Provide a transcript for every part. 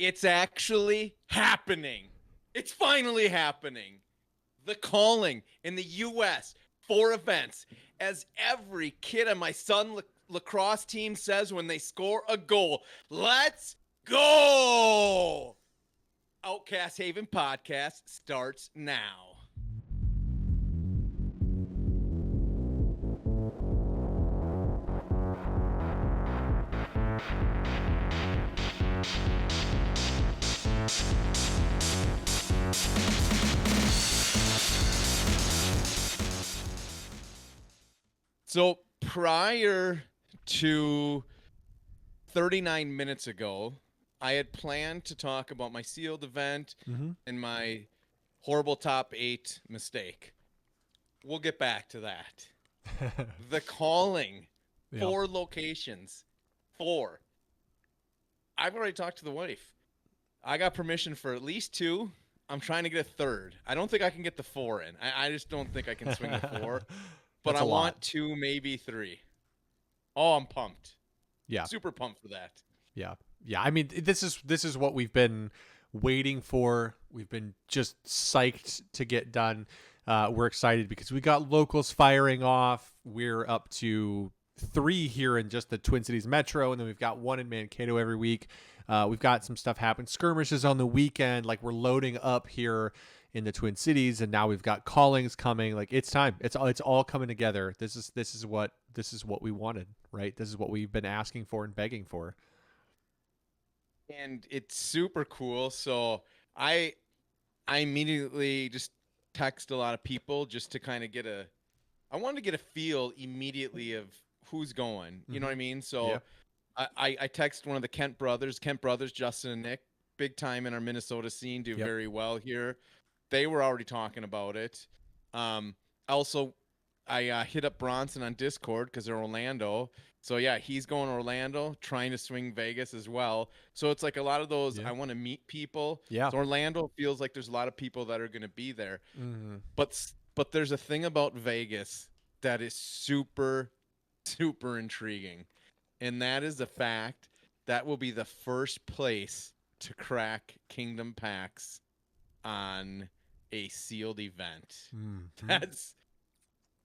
It's actually happening. It's finally happening. The calling in the U.S. for events, as every kid on my son lacrosse team says when they score a goal, let's go! Outcast Haven podcast starts now. So prior to 39 minutes ago, I had planned to talk about my sealed event and my horrible top 8 mistake. We'll get back to that. The calling, 4 locations, 4. I've already talked to the wife. I got permission for at least 2. I'm trying to get a 3rd. I don't think I can get the 4 in. I just don't think I can swing the 4. But I want 2, maybe 3. Oh, I'm pumped. Yeah. Super pumped for that. Yeah. Yeah. I mean, this is what we've been waiting for. We've been just psyched to get done. We're excited because we got locals firing off. We're up to 3 here in just the Twin Cities Metro, and then we've got 1 in Mankato every week. We've got some stuff happen. Skirmishes on the weekend. Like, we're loading up here in the Twin Cities, and now we've got callings coming. Like, it's time. It's all coming together. This is what we wanted, right? This is what we've been asking for and begging for. And it's super cool. So I immediately just text a lot of people just to kind of I wanted to get a feel immediately of who's going. You know what I mean? So Yeah. I text one of the Kent brothers, Justin and Nick, big time in our Minnesota scene, do very well here. They were already talking about it. Also, I hit up Bronson on Discord because they're Orlando. So, yeah, he's going to Orlando, trying to swing Vegas as well. So it's like a lot of those, I want to meet people. Yeah. So Orlando feels like there's a lot of people that are going to be there. Mm-hmm. But there's a thing about Vegas that is super, super intriguing. And that is the fact that will be the first place to crack Kingdom packs on a sealed event. Mm-hmm. That's,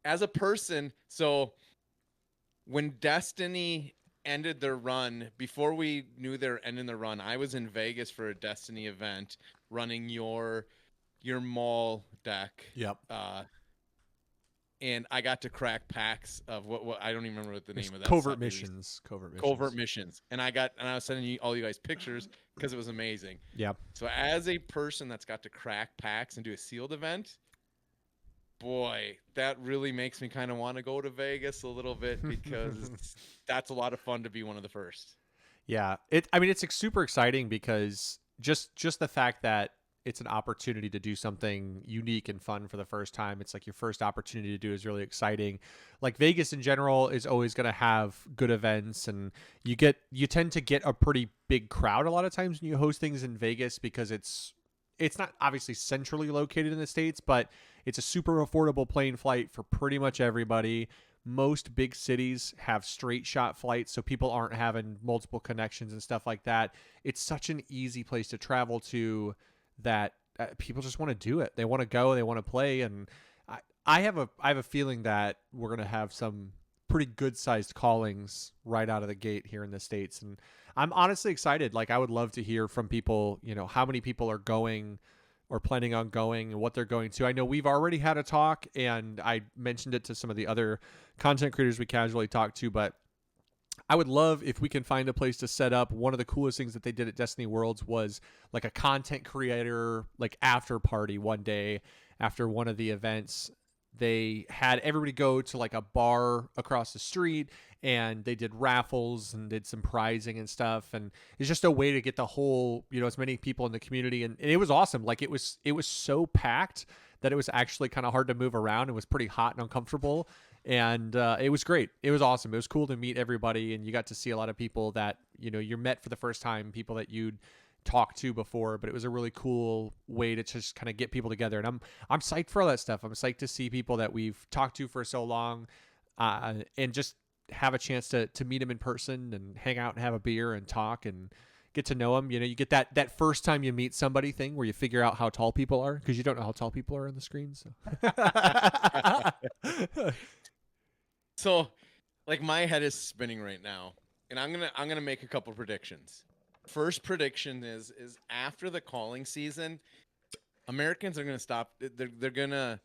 as a person, so when Destiny ended their run, before we knew they were ending the run, I was in Vegas for a Destiny event running your mall deck. Yep. And I got to crack packs of what I don't even remember what the name of that Covert missions. And I was sending all you guys pictures because it was amazing. Yeah. So as a person that's got to crack packs and do a sealed event, boy, that really makes me kind of want to go to Vegas a little bit because that's a lot of fun to be one of the first. Yeah. It's super exciting because just the fact that it's an opportunity to do something unique and fun for the first time. It's like your first opportunity to do is really exciting. Like, Vegas in general is always going to have good events, and you tend to get a pretty big crowd a lot of times when you host things in Vegas because it's not obviously centrally located in the States, but it's a super affordable plane flight for pretty much everybody. Most big cities have straight shot flights, so people aren't having multiple connections and stuff like that. It's such an easy place to travel to that people just want to do it. They want to go, they want to play, and I have a feeling that we're going to have some pretty good sized callings right out of the gate here in the States, and I'm honestly excited. Like, I would love to hear from people, how many people are going or planning on going and what they're going to. I know we've already had a talk, and I mentioned it to some of the other content creators we casually talk to, but I would love if we can find a place to set up. One of the coolest things that they did at Destiny Worlds was like a content creator, like, after party one day after one of the events. They had everybody go to like a bar across the street, and they did raffles and did some prizing and stuff. And it's just a way to get the whole, as many people in the community. And it was awesome. Like, it was so packed that it was actually kind of hard to move around. It was pretty hot and uncomfortable. And it was great. It was awesome. It was cool to meet everybody, and you got to see a lot of people that, you met for the first time, people that you'd talked to before, but it was a really cool way to just kind of get people together. And I'm psyched for all that stuff. I'm psyched to see people that we've talked to for so long, and just have a chance to meet them in person and hang out and have a beer and talk and get to know them. You know, you get that first time you meet somebody thing where you figure out how tall people are because you don't know how tall people are on the screen. So, So, like my head is spinning right now, and I'm gonna make a couple predictions. First prediction is after the calling season, Americans are gonna stop. They're gonna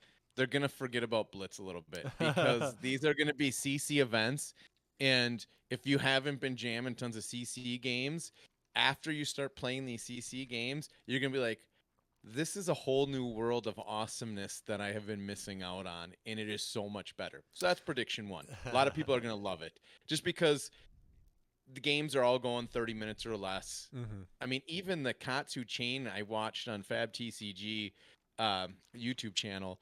forget about Blitz a little bit because these are gonna be CC events, and if you haven't been jamming tons of CC games, after you start playing these CC games, you're gonna be like, this is a whole new world of awesomeness that I have been missing out on, and it is so much better. So that's prediction one. A lot of people are gonna love it just because the games are all going 30 minutes or less. mm-hmm. I mean, even the Katsu chain I watched on Fab TCG YouTube channel,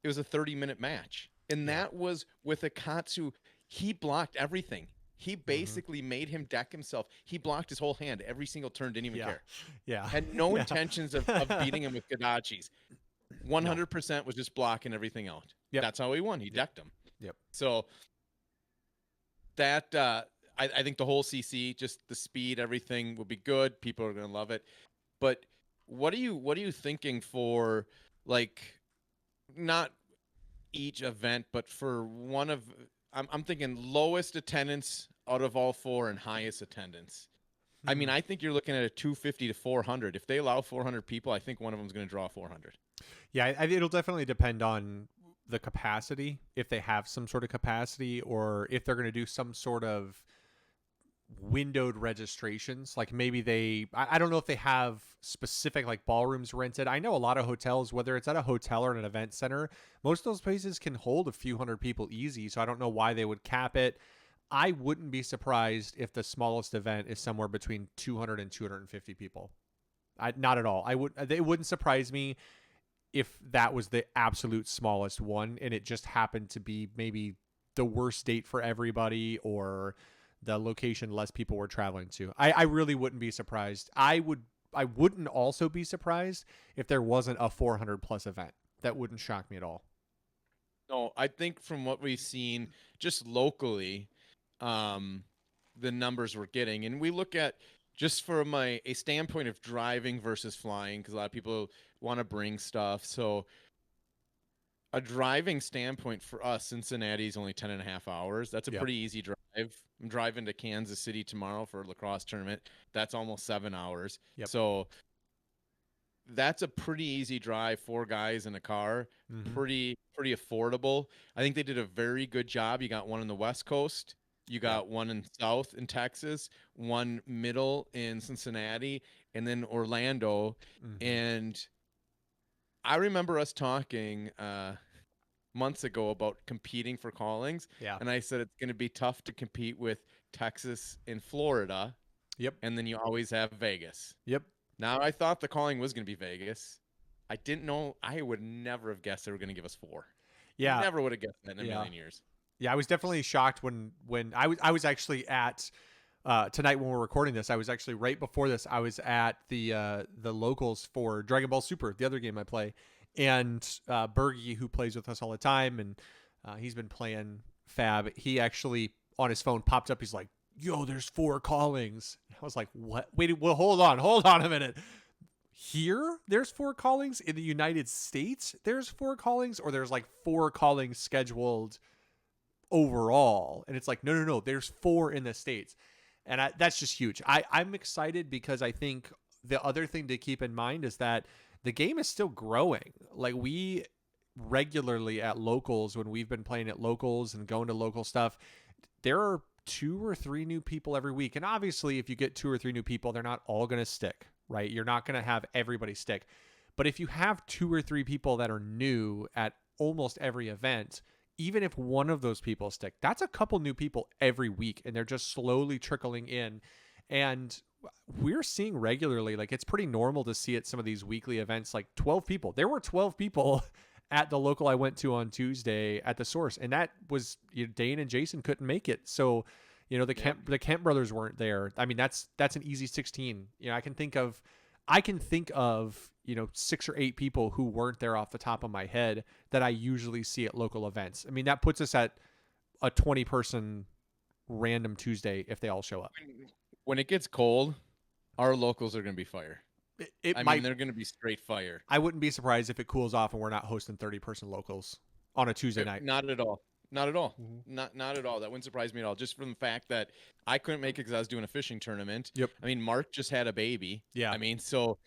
it was a 30-minute match. And that was with a Katsu. He blocked everything. He basically made him deck himself. He blocked his whole hand every single turn, didn't even care. Yeah. Had no intentions of beating him with Gadachis. 100% was just blocking everything out. Yep. That's how he won. He decked him. Yep. So that I think the whole CC, just the speed, everything will be good. People are gonna love it. But what are you thinking for, like, not each event, but for one of I'm thinking lowest attendance out of all four and highest attendance. I mean, I think you're looking at a 250 to 400. If they allow 400 people, I think one of them's going to draw 400. Yeah, it'll definitely depend on the capacity, if they have some sort of capacity, or if they're going to do some sort of windowed registrations. Like maybe I don't know if they have specific like ballrooms rented. I know a lot of hotels, whether it's at a hotel or an event center, most of those places can hold a few hundred people easy. So I don't know why they would cap it. I wouldn't be surprised if the smallest event is somewhere between 200 and 250 people. Not at all. It wouldn't surprise me if that was the absolute smallest one and it just happened to be maybe the worst date for everybody, or the location less people were traveling to. I really wouldn't be surprised. I wouldn't also be surprised if there wasn't a 400 plus event. That wouldn't shock me at all. No, I think from what we've seen just locally, the numbers we're getting, and we look at just from a standpoint of driving versus flying, because a lot of people want to bring stuff. So a driving standpoint for us, Cincinnati is only 10 and a half hours. That's a pretty easy drive. I'm driving to Kansas City tomorrow for a lacrosse tournament. That's almost 7 hours. Yep. So that's a pretty easy drive, 4 guys in a car. Pretty affordable. I think they did a very good job. You got one on the West Coast. You got one in South in Texas, one middle in Cincinnati, and then Orlando. And I remember us talking months ago about competing for callings. Yeah. And I said it's going to be tough to compete with Texas and Florida. Yep. And then you always have Vegas. Yep. Now, I thought the calling was going to be Vegas. I didn't know. I would never have guessed they were going to give us 4. Yeah. Never would have guessed that in a million years. Yeah, I was definitely shocked when I was actually at tonight when we're recording this. I was actually right before this. I was at the locals for Dragon Ball Super, the other game I play, and Bergie, who plays with us all the time, and he's been playing Fab. He actually on his phone popped up. He's like, "Yo, there's 4 callings." I was like, "What? Wait, well, hold on a minute." Here, there's 4 callings in the United States. There's 4 callings, or there's like 4 callings scheduled overall, and it's like no, there's 4 in the States, and that's just huge. I'm excited because I think the other thing to keep in mind is that the game is still growing. Like, we regularly at locals, when we've been playing at locals and going to local stuff, there are 2 or 3 new people every week. And obviously if you get 2 or 3 new people, they're not all going to stick, right? You're not going to have everybody stick. But if you have 2 or 3 people that are new at almost every event, even if one of those people stick, that's a couple new people every week, and they're just slowly trickling in. And we're seeing regularly, like, it's pretty normal to see at some of these weekly events, like 12 people. There were 12 people at the local I went to on Tuesday at the Source, and that was, Dane and Jason couldn't make it. So, the Kemp brothers weren't there. I mean, that's an easy 16. I can think of 6 or 8 people who weren't there off the top of my head that I usually see at local events. I mean, that puts us at a 20-person random Tuesday if they all show up. When it gets cold, Our locals are going to be fire. It I might. mean, they're going to be straight fire. I wouldn't be surprised if it cools off and we're not hosting 30-person locals on a Tuesday night. Not at all. Not at all. Mm-hmm. Not at all. That wouldn't surprise me at all. Just from the fact that I couldn't make it because I was doing a fishing tournament. Yep. I mean, Mark just had a baby. Yeah. I mean, so,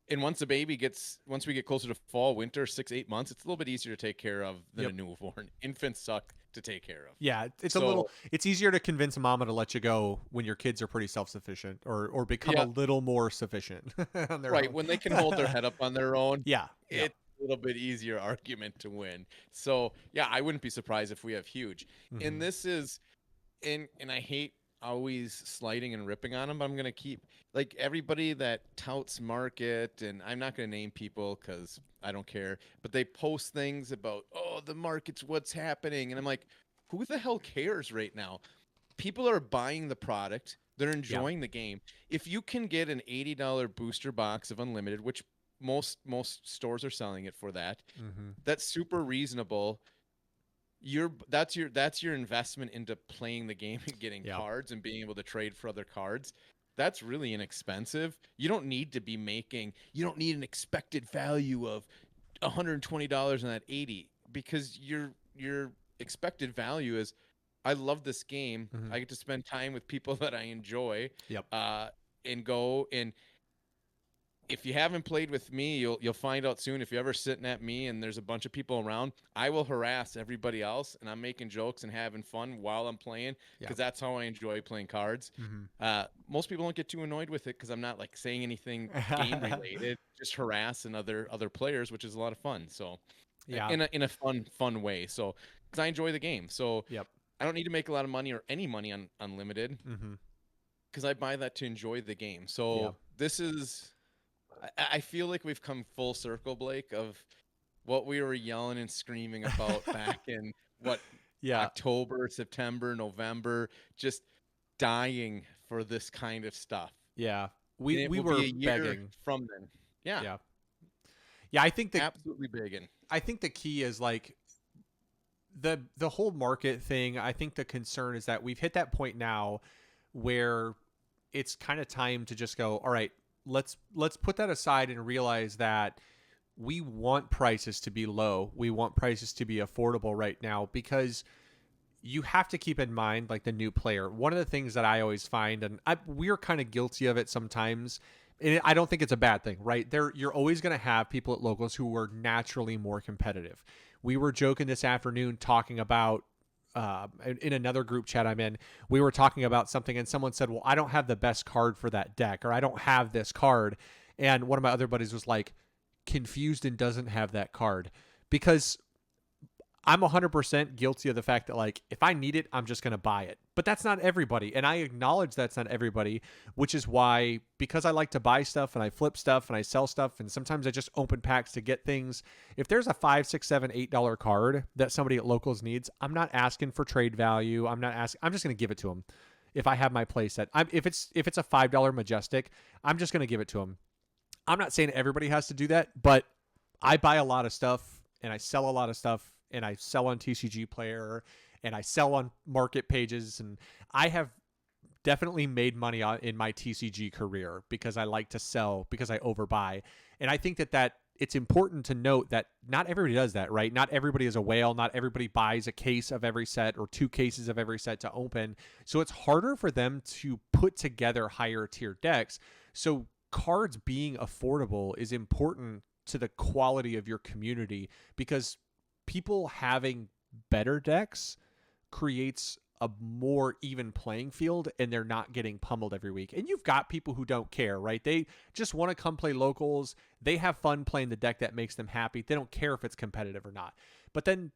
and once we get closer to fall, winter, 6-8 months, it's a little bit easier to take care of than a newborn. Infants suck to take care of. Yeah, it's easier to convince mama to let you go when your kids are pretty self-sufficient or become a little more sufficient on their own. When they can hold their head up on their own. Yeah. It's a little bit easier argument to win. So yeah, I wouldn't be surprised if we have huge. Mm-hmm. And this is, and I hate always sliding and ripping on them, but I'm going to keep, like, everybody that touts market, and I'm not going to name people because I don't care, but they post things about, oh, the market's what's happening. And I'm like, who the hell cares right now? People are buying the product. They're enjoying the game. If you can get an $80 booster box of Unlimited, which most stores are selling it for that, that's super reasonable. That's your investment into playing the game and getting cards and being able to trade for other cards. That's really inexpensive. You don't need an expected value of $120 on that 80, because your expected value is, I love this game. I get to spend time with people that I enjoy. And go, and if you haven't played with me, you'll find out soon. If you're ever sitting at me and there's a bunch of people around, I will harass everybody else, and I'm making jokes and having fun while I'm playing, because that's how I enjoy playing cards. Most people don't get too annoyed with it because I'm not like saying anything game related, just harassing other players, which is a lot of fun. So in a fun way. So because I enjoy the game, so I don't need to make a lot of money or any money on Unlimited, because I buy that to enjoy the game. So this is. I feel like we've come full circle, Blake, of what we were yelling and screaming about back in October, September, November, just dying for this kind of stuff. Yeah, we were begging from then. Yeah. I think that absolutely begging. I think the key is like the whole market thing. I think the concern is that we've hit that point now where it's kind of time to just go, all right, let's put that aside and realize that we want prices to be low. We want prices to be affordable right now, because you have to keep in mind, like, the new player. One of the things that I always find, and we're kind of guilty of it sometimes, and I don't think it's a bad thing, right? You're always going to have people at locals who are naturally more competitive. We were joking this afternoon talking about, in another group chat I'm in, we were talking about something and someone said, well, I don't have the best card for that deck, or I don't have this card. And one of my other buddies was like, confused and doesn't have that card, because I'm 100% guilty of the fact that, like, if I need it, I'm just going to buy it. But that's not everybody. And I acknowledge that's not everybody, which is why, because I like to buy stuff and I flip stuff and I sell stuff, and sometimes I just open packs to get things. If there's a $5, $6, $7, $8 card that somebody at locals needs, I'm not asking for trade value. I'm just going to give it to them. If I have my play set, if it's a $5 Majestic, I'm just going to give it to them. I'm not saying everybody has to do that, but I buy a lot of stuff and I sell a lot of stuff, and I sell on TCG Player, and I sell on market pages, and I have definitely made money in my TCG career because I like to sell, because I overbuy. And I think that it's important to note that not everybody does that, right? Not everybody is a whale. Not everybody buys a case of every set or 2 cases of every set to open. So it's harder for them to put together higher tier decks. So cards being affordable is important to the quality of your community, because people having better decks creates a more even playing field, and they're not getting pummeled every week. And you've got people who don't care, right? They just want to come play locals. They have fun playing the deck that makes them happy. They don't care if it's competitive or not. But then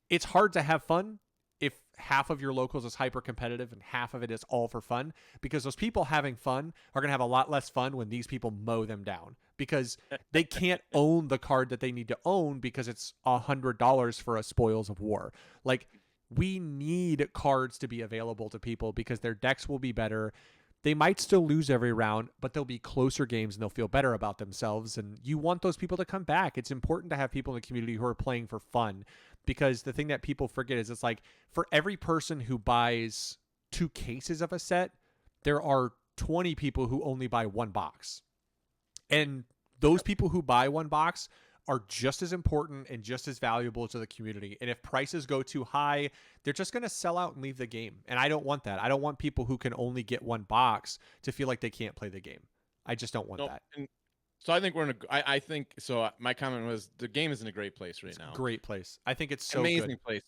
it's hard to have fun if half of your locals is hyper competitive and half of it is all for fun, because those people having fun are going to have a lot less fun when these people mow them down, because they can't own the card that they need to own because it's $100 for a Spoils of War. Like, we need cards to be available to people because their decks will be better. They might still lose every round, but they'll be closer games and they'll feel better about themselves. And you want those people to come back. It's important to have people in the community who are playing for fun, because the thing that people forget is it's like, for every person who buys 2 cases of a set, there are 20 people who only buy one box. And those people who buy one box are just as important and just as valuable to the community. And if prices go too high, they're just going to sell out and leave the game. And I don't want that. I don't want people who can only get one box to feel like they can't play the game. I just don't want that. And so I think we're in a. I think so. My comment was the game is in a great place right now. Great place. I think it's so amazing good. Place.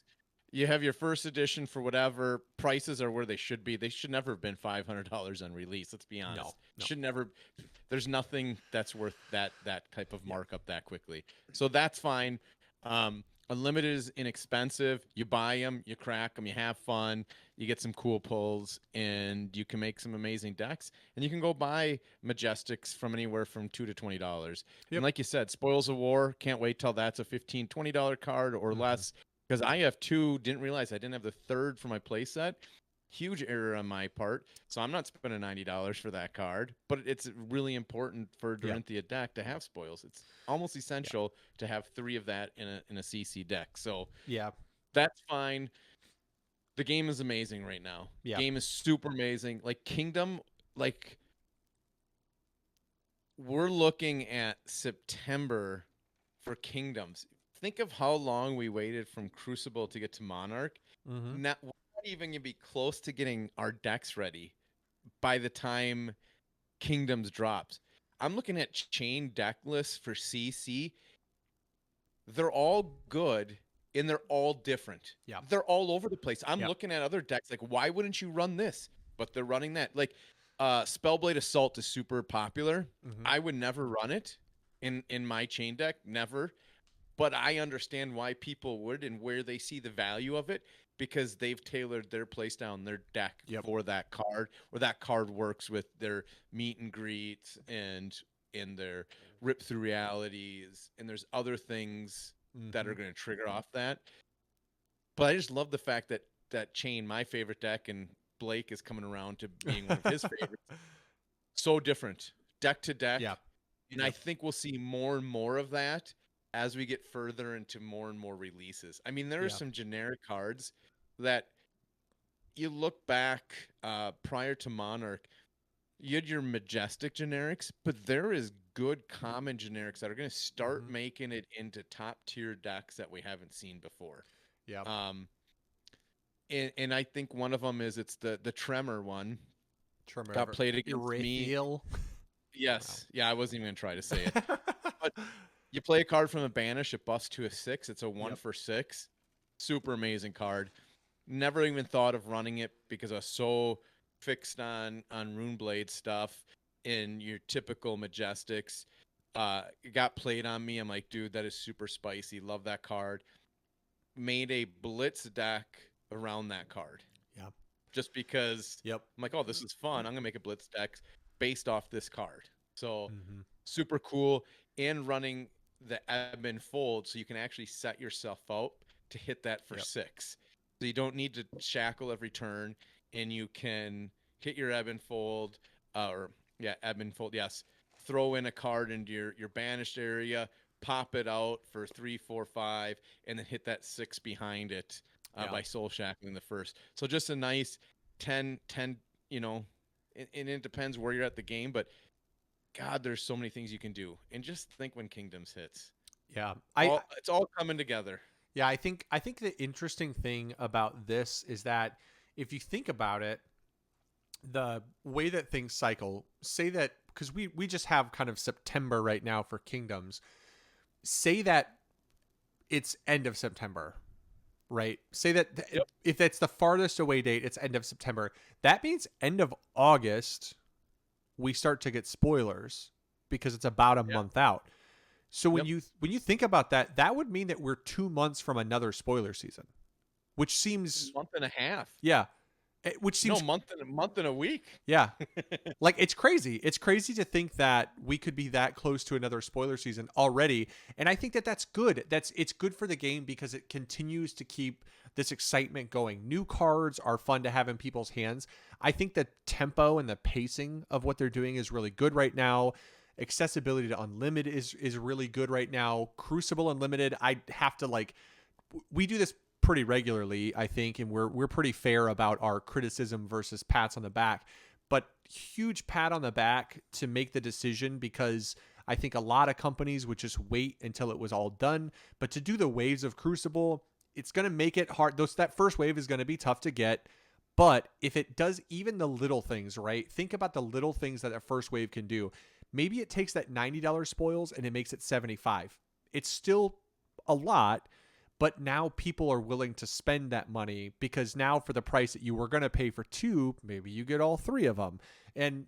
You have your first edition for whatever. Prices are where they should be. They should never have been $500 on release. Let's be honest. No. Should never. There's nothing that's worth that type of markup that quickly. So that's fine. Unlimited is inexpensive. You buy them, you crack them, you have fun, you get some cool pulls, and you can make some amazing decks. And you can go buy Majestics from anywhere from $2 to $20. Yep. And like you said, Spoils of War, can't wait till that's a $15, $20 card or less. Because I have two, didn't realize I didn't have the third for my playset. Huge error on my part. So I'm not spending $90 for that card. But it's really important for Dorinthia deck to have spoils. It's almost essential to have 3 of that in a CC deck. So that's fine. The game is amazing right now. Yeah. Game is super amazing. Like Kingdom, like we're looking at September for Kingdoms. Think of how long we waited from Crucible to get to Monarch. Not even gonna be close to getting our decks ready by the time Kingdoms drops. I'm looking at chain deck lists for CC. They're all good and they're all different. Yeah, they're all over the place. I'm looking at other decks like, why wouldn't you run this? But they're running that. Like Spellblade Assault is super popular. I would never run it in my chain deck, never. But I understand why people would and where they see the value of it because they've tailored their playstyle, their deck for that card, or that card works with their meet and greets and in their rip through realities, and there's other things that are going to trigger off that. But I just love the fact that chain, my favorite deck, and Blake is coming around to being one of his favorites. So different, deck to deck. Yeah. And I think we'll see more and more of that as we get further into more and more releases. I mean, there are some generic cards that you look back prior to Monarch, you had your Majestic generics, but there is good common generics that are going to start making it into top tier decks that we haven't seen before. Yeah. And I think one of them is it's the Tremor one. Tremor got played against me. Yes. Wow. Yeah, I wasn't even going to try to say it. But you play a card from a banish, it buffs to a 6. It's a 1 for 6. Super amazing card. Never even thought of running it because I was so fixed on Runeblade stuff in your typical Majestics. It got played on me. I'm like, dude, that is super spicy. Love that card. Made a Blitz deck around that card. Yeah. Just because I'm like, oh, this is fun. I'm going to make a Blitz deck based off this card. So super cool. And running the ebb and fold so you can actually set yourself out to hit that for 6. So you don't need to shackle every turn, and you can hit your ebb and fold, ebb and fold, yes. Throw in a card into your banished area, pop it out for 3, 4, 5, and then hit that 6 behind it by soul shackling the first. So just a nice 10, you know, and it depends where you're at the game, but God, there's so many things you can do. And just think when Kingdoms hits. Yeah. It's all coming together. Yeah, I think the interesting thing about this is that if you think about it, the way that things cycle, say that because we just have kind of September right now for Kingdoms, say that it's end of September, right? Say that if that's the farthest away date, it's end of September. That means end of August, we start to get spoilers because it's about a month out. So when you think about that, that would mean that we're 2 months from another spoiler season, which seems a month and a half. Yeah. Which seems month and a week. Yeah. Like it's crazy. It's crazy to think that we could be that close to another spoiler season already. And I think that that's good. It's good for the game because it continues to keep this excitement going. New cards are fun to have in people's hands. I think the tempo and the pacing of what they're doing is really good right now. Accessibility to Unlimited is really good right now. Crucible Unlimited, I have to we do this pretty regularly, I think, and we're pretty fair about our criticism versus pats on the back. But huge pat on the back to make the decision, because I think a lot of companies would just wait until it was all done. But to do the waves of Crucible, it's going to make it hard. That first wave is going to be tough to get. But if it does even the little things, right? Think about the little things that first wave can do. Maybe it takes that $90 spoils and it makes it $75. It's still a lot, but now people are willing to spend that money, because now for the price that you were going to pay for 2, maybe you get all 3 of them. And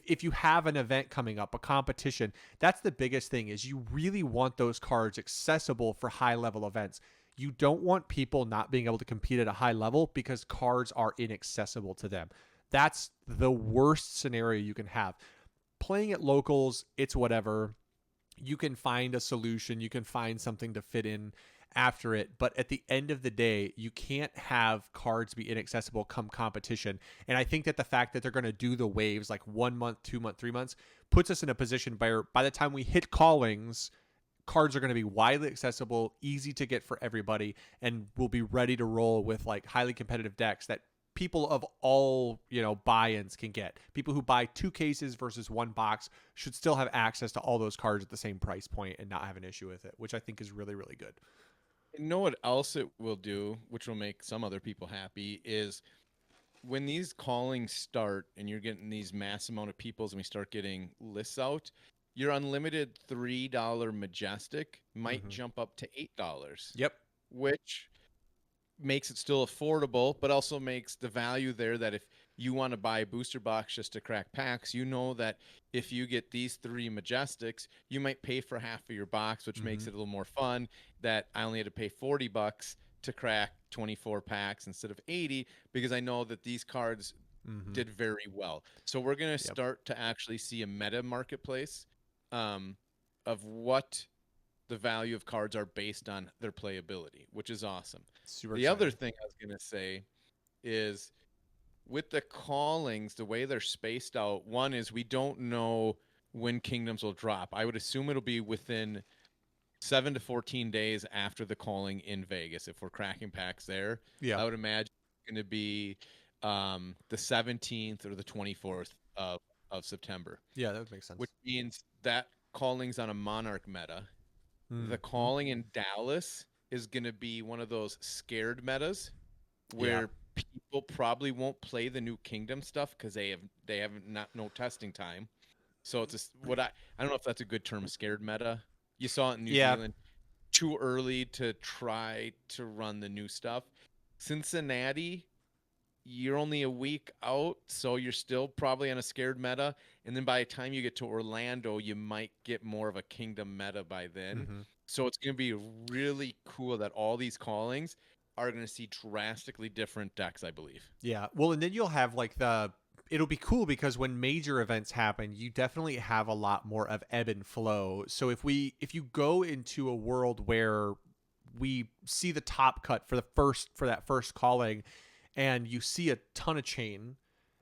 if you have an event coming up, a competition, that's the biggest thing, is you really want those cards accessible for high level events. You don't want people not being able to compete at a high level because cards are inaccessible to them. That's the worst scenario you can have. Playing at locals, it's whatever. You can find a solution. You can find something to fit in after it. But at the end of the day, you can't have cards be inaccessible come competition. And I think that the fact that they're going to do the waves like 1 month, 2 month, 3 months puts us in a position where by the time we hit callings, cards are going to be widely accessible, easy to get for everybody, and we'll be ready to roll with like highly competitive decks that people of all, buy-ins can get. People who buy 2 cases versus 1 box should still have access to all those cards at the same price point and not have an issue with it, which I think is really, really good. You know what else it will do, which will make some other people happy, is when these callings start and you're getting these mass amount of peoples and we start getting lists out, your unlimited $3 Majestic might jump up to $8. Yep. Which makes it still affordable, but also makes the value there that if you want to buy a booster box just to crack packs, you know that if you get these 3 Majestics, you might pay for half of your box, which makes it a little more fun, that I only had to pay $40 to crack 24 packs instead of 80, because I know that these cards did very well. So we're going to start to actually see a meta marketplace of what the value of cards are based on their playability, which is awesome. Super the exciting. other thing I was going to say is with the callings, the way they're spaced out, one is we don't know when kingdoms will drop. I would assume it'll be within 7 to 14 days after the calling in Vegas. If we're cracking packs there, I would imagine it's going to be the 17th or the 24th of September. Yeah, that would make sense. Which means that calling's on a Monarch meta. The calling in Dallas is going to be one of those scared metas where people probably won't play the new kingdom stuff because they have no testing time. So it's I don't know if that's a good term, scared meta. You saw it in New Zealand. Too early to try to run the new stuff. Cincinnati, you're only a week out, so you're still probably on a scared meta. And then by the time you get to Orlando, you might get more of a kingdom meta by then. So it's going to be really cool that all these callings are going to see drastically different decks, I believe. Yeah. Well, and then you'll have like it'll be cool because when major events happen, you definitely have a lot more of ebb and flow. So if you go into a world where we see the top cut for that first calling, and you see a ton of chain,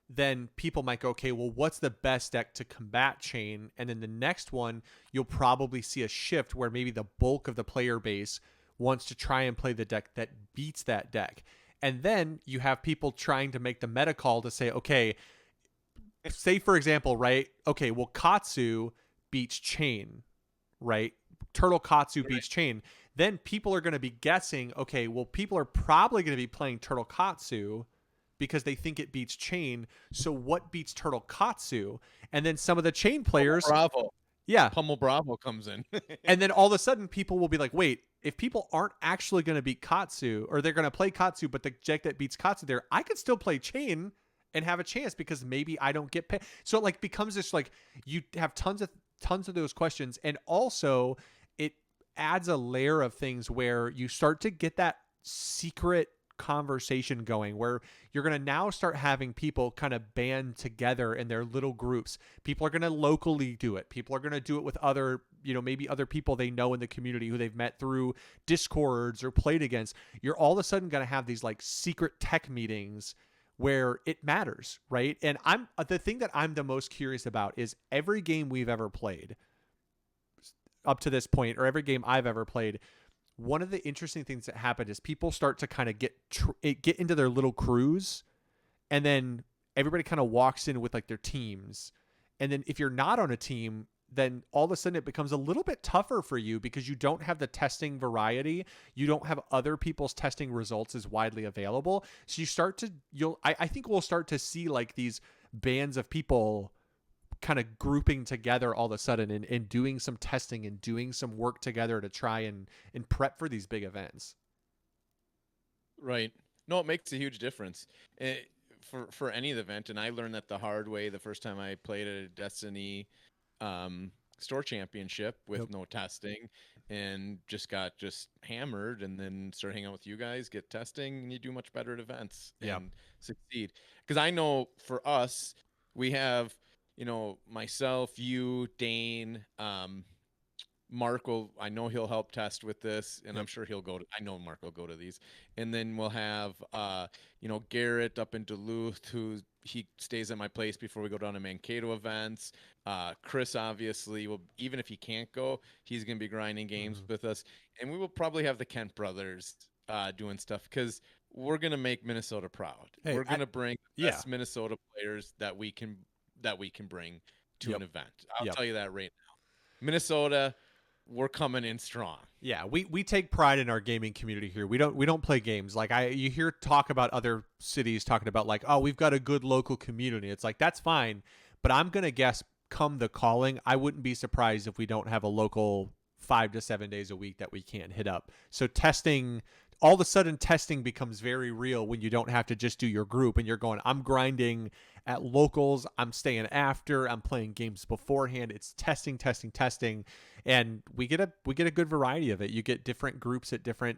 then people might go, okay, well, what's the best deck to combat chain? And then the next one, you'll probably see a shift where maybe the bulk of the player base wants to try and play the deck that beats that deck. And then you have people trying to make the meta call to say, okay, say for example, right? Okay, well, Katsu beats chain, right? Turtle Katsu beats chain. Then people are going to be guessing, okay, well, people are probably going to be playing Turtle Katsu because they think it beats chain. So what beats Turtle Katsu? And then some of the chain players... Bravo. Yeah. Pummel Bravo comes in. And then all of a sudden people will be like, wait, if people aren't actually going to beat Katsu, or they're going to play Katsu, but the deck that beats Katsu there, I could still play chain and have a chance because maybe I don't get paid. So it like becomes this like, you have tons of those questions. And also it adds a layer of things where you start to get that secret conversation going where you're going to now start having people kind of band together in their little groups. People are going to locally do it. People are going to do it with other, maybe other people they know in the community who they've met through Discords or played against. You're all of a sudden going to have these like secret tech meetings where it matters, right? And the thing that I'm the most curious about is every game we've ever played up to this point, or every game I've ever played, one of the interesting things that happened is people start to kind of get into their little crews, and then everybody kind of walks in with like their teams. And then if you're not on a team, then all of a sudden it becomes a little bit tougher for you because you don't have the testing variety. You don't have other people's testing results as widely available. So you start to, I think we'll start to see like these bands of people kind of grouping together all of a sudden and doing some testing and doing some work together to try and prep for these big events. Right. No, it makes a huge difference for any event. And I learned that the hard way the first time I played at a Destiny store championship with no testing, and got hammered, and then start hanging out with you guys, get testing, and you do much better at events and succeed. Because I know for us, we have, myself, you, Dane, Mark I know he'll help test with this, and I'm sure I know Mark will go to these. And then we'll have, Garrett up in Duluth, he stays at my place before we go down to Mankato events. Chris, obviously, even if he can't go, he's going to be grinding games with us. And we will probably have the Kent brothers doing stuff, because we're going to make Minnesota proud. Hey, we're going to bring the best Minnesota players that we can bring to an event. I'll tell you that right now. Minnesota, we're coming in strong. Yeah, we take pride in our gaming community here. We don't play games. Like you hear talk about other cities talking about like, oh, we've got a good local community. It's like, that's fine, but I'm gonna guess come the calling, I wouldn't be surprised if we don't have a local 5 to 7 days a week that we can't hit up. So testing, all of a sudden testing becomes very real when you don't have to just do your group and you're going, I'm grinding at locals, I'm staying after, I'm playing games beforehand. It's testing, and we get a good variety of it. You get different groups at different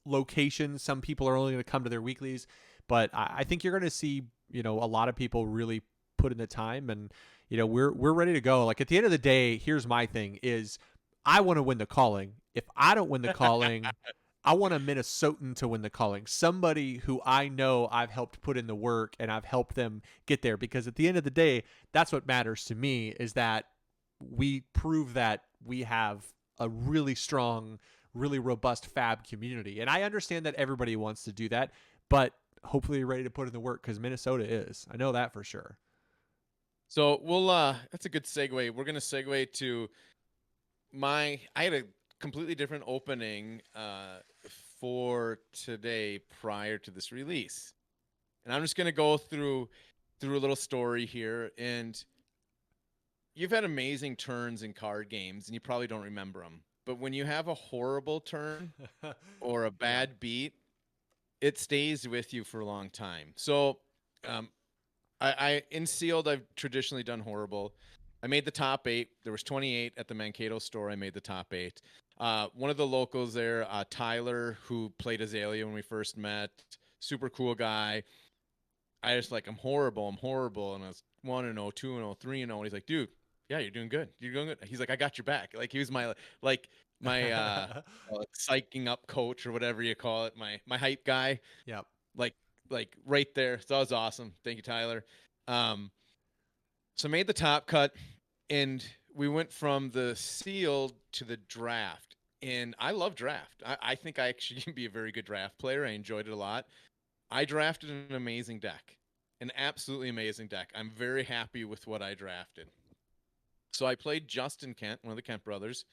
locations. Some people are only going to come to their weeklies, but I think you're going to see, a lot of people really put in the time, and we're ready to go. Like at the end of the day, here's my thing is I want to win the calling. If I don't win the calling, I want a Minnesotan to win the calling. Somebody who I know I've helped put in the work and I've helped them get there, because at the end of the day, that's what matters to me, is that we prove that we have a really strong, really robust fab community. And I understand that everybody wants to do that, but hopefully you're ready to put in the work, because Minnesota is. I know that for sure. So that's a good segue. We're going to segue to I had a completely different opening for today prior to this release. And I'm just going to go through a little story here. And you've had amazing turns in card games, and you probably don't remember them. But when you have a horrible turn or a bad beat, it stays with you for a long time. So I in sealed, I've traditionally done horrible. I made the top 8. There was 28 at the Mankato store. I made the top 8. One of the locals there, Tyler, who played Azalea when we first met, super cool guy. I just I'm horrible. And I was 1-0, 2-0, 3-0. And he's like, dude, yeah, you're doing good. You're doing good. He's like, I got your back. Like, he was my psyching up coach, or whatever you call it, my hype guy. Yep. Like right there. So that was awesome. Thank you, Tyler. So I made the top cut, and we went from the sealed to the draft. And I love draft. I think I actually can be a very good draft player. I enjoyed it a lot. I drafted an amazing deck, an absolutely amazing deck. I'm very happy with what I drafted. So I played Justin Kent, one of the Kent brothers.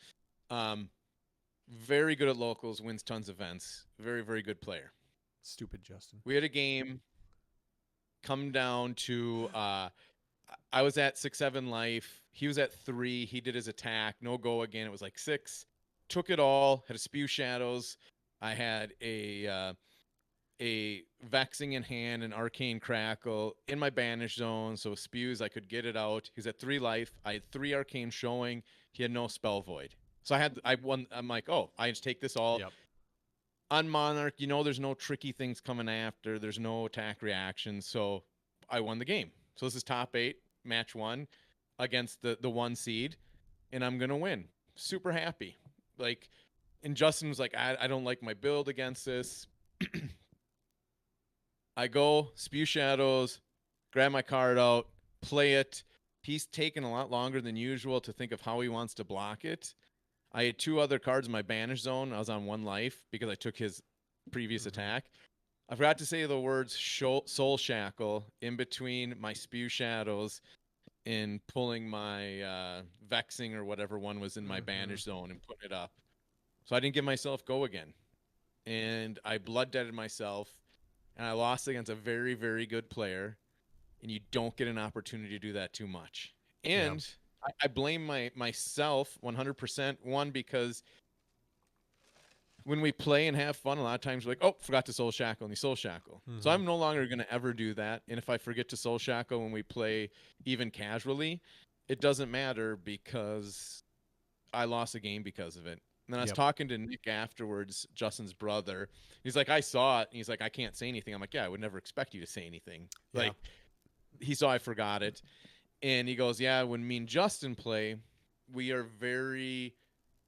Very good at locals, wins tons of events. Very, very good player. Stupid Justin. We had a game come down to I was at 6-7 life. He was at 3. He did his attack. No go again. It was like 6. Took it all. Had a Spew Shadows. I had a Vexing in hand, an Arcane Crackle in my banish zone. So Spews, I could get it out. He was at 3 life. I had 3 Arcane showing. He had no Spell Void. So I won. I'm like, oh, I just take this all. Yep. On Monarch, there's no tricky things coming after. There's no attack reactions. So I won the game. So this is top 8, match 1 against the 1 seed, and I'm going to win. Super happy. And Justin was like, I don't like my build against this. I go, Spew Shadows, grab my card out, play it. He's taken a lot longer than usual to think of how he wants to block it. I had 2 other cards in my banish zone. I was on 1 life because I took his previous attack. I forgot to say the words soul shackle in between my spew shadows in pulling my vexing or whatever one was in my banish zone and putting it up. So I didn't give myself go again. And I blood deaded myself, and I lost against a very, very good player. And you don't get an opportunity to do that too much. And I blame myself 100%. One, because when we play and have fun, a lot of times we're like, oh, forgot to soul shackle, and you soul shackle. So I'm no longer going to ever do that. And if I forget to soul shackle when we play even casually, it doesn't matter because I lost a game because of it. And then I was talking to Nick afterwards, Justin's brother. He's like, I saw it. And he's like, I can't say anything. I'm like, yeah, I would never expect you to say anything. Like, he saw I forgot it. And he goes, yeah, when me and Justin play, we are very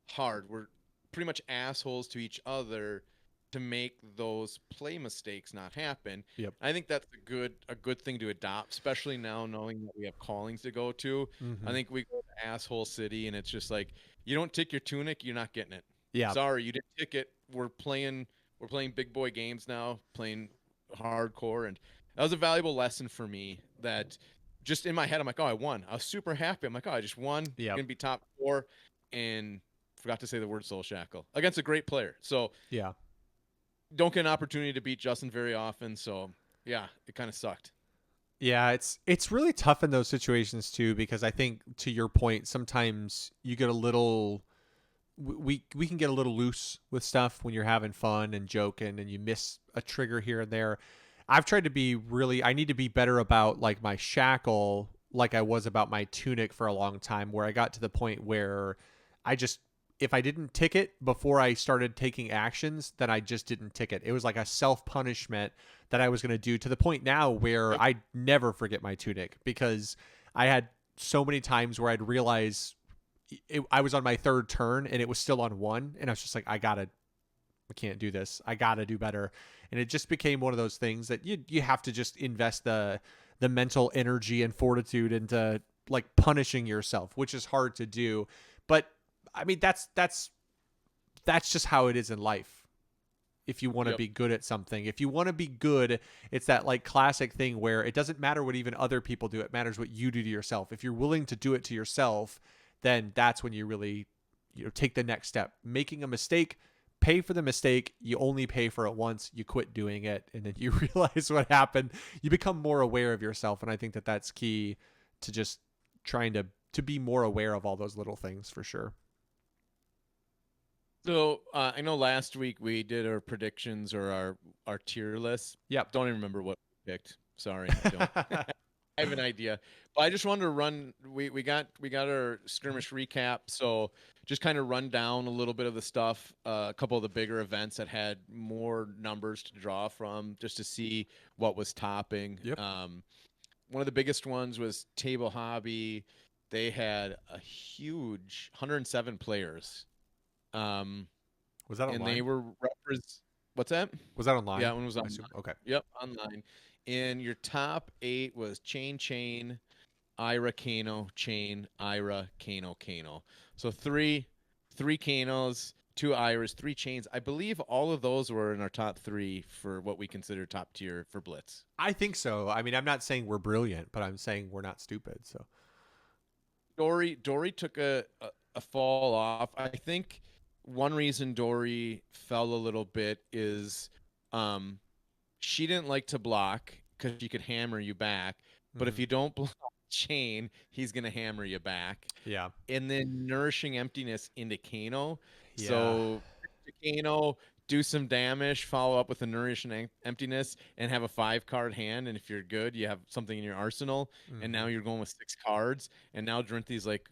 hard. We're pretty much assholes to each other to make those play mistakes not happen. I think that's a good thing to adopt, especially now knowing that we have callings to go to. I think we go to asshole city, and it's just like, you don't tick your tunic, you're not getting it. Sorry, you didn't tick it. We're playing big boy games now, playing hardcore, and that was a valuable lesson for me. That just in my head, I'm like, oh, I won. I was super happy. I'm like, oh, I just won. Gonna be top 4, and forgot to say the word soul shackle against a great player. So don't get an opportunity to beat Justin very often. So yeah, it kind of sucked. Yeah, it's really tough in those situations too, because I think, to your point, sometimes you get a little we can get a little loose with stuff when you're having fun and joking, and you miss a trigger here and there. I've tried to be I need to be better about like my shackle, like I was about my tunic for a long time, where I got to the point where I just, if I didn't tick it before I started taking actions, then I just didn't tick it. It was like a self-punishment that I was going to do, to the point now where I never forget my tunic, because I had so many times where I'd realize I was on my 3rd turn and it was still on 1, and I was just like, I can't do this. I gotta do better. And it just became one of those things that you have to just invest the mental energy and fortitude into like punishing yourself, which is hard to do. But I mean, that's just how it is in life. If you want to be good at something, if you want to be good, it's that like classic thing where it doesn't matter what even other people do. It matters what you do to yourself. If you're willing to do it to yourself, then that's when you really, take the next step. Making a mistake, pay for the mistake. You only pay for it once. You quit doing it, and then you realize what happened. You become more aware of yourself, and I think that that's key to just trying to be more aware of all those little things, for sure. So I know last week we did our predictions or our tier list. Don't even remember what we picked. Sorry, I don't. I have an idea, but I just wanted to run. We got our skirmish recap, so just kind of run down a little bit of the stuff. A couple of the bigger events that had more numbers to draw from, just to see what was topping. One of the biggest ones was Table Hobby. They had a huge 107 players. Was that online? And they were what's that? Was that online? Yeah, one was online. Okay. Yep, online. And your top 8 was Chain, Ira, Kano, Chain, Ira, Kano. So three Kanos, 2 Iras, 3 Chains. I believe all of those were in our top 3 for what we consider top tier for Blitz. I think so. I mean, I'm not saying we're brilliant, but I'm saying we're not stupid. So Dory took a fall off. I think one reason Dory fell a little bit is she didn't like to block because she could hammer you back. But if you don't block Chain, he's going to hammer you back. Yeah. And then Nourishing Emptiness into Kano. Yeah. So Kano, do some damage, follow up with a Nourishing Emptiness, and have a 5-card hand. And if you're good, you have something in your arsenal. And now you're going with 6 cards. And now Drinthy's like,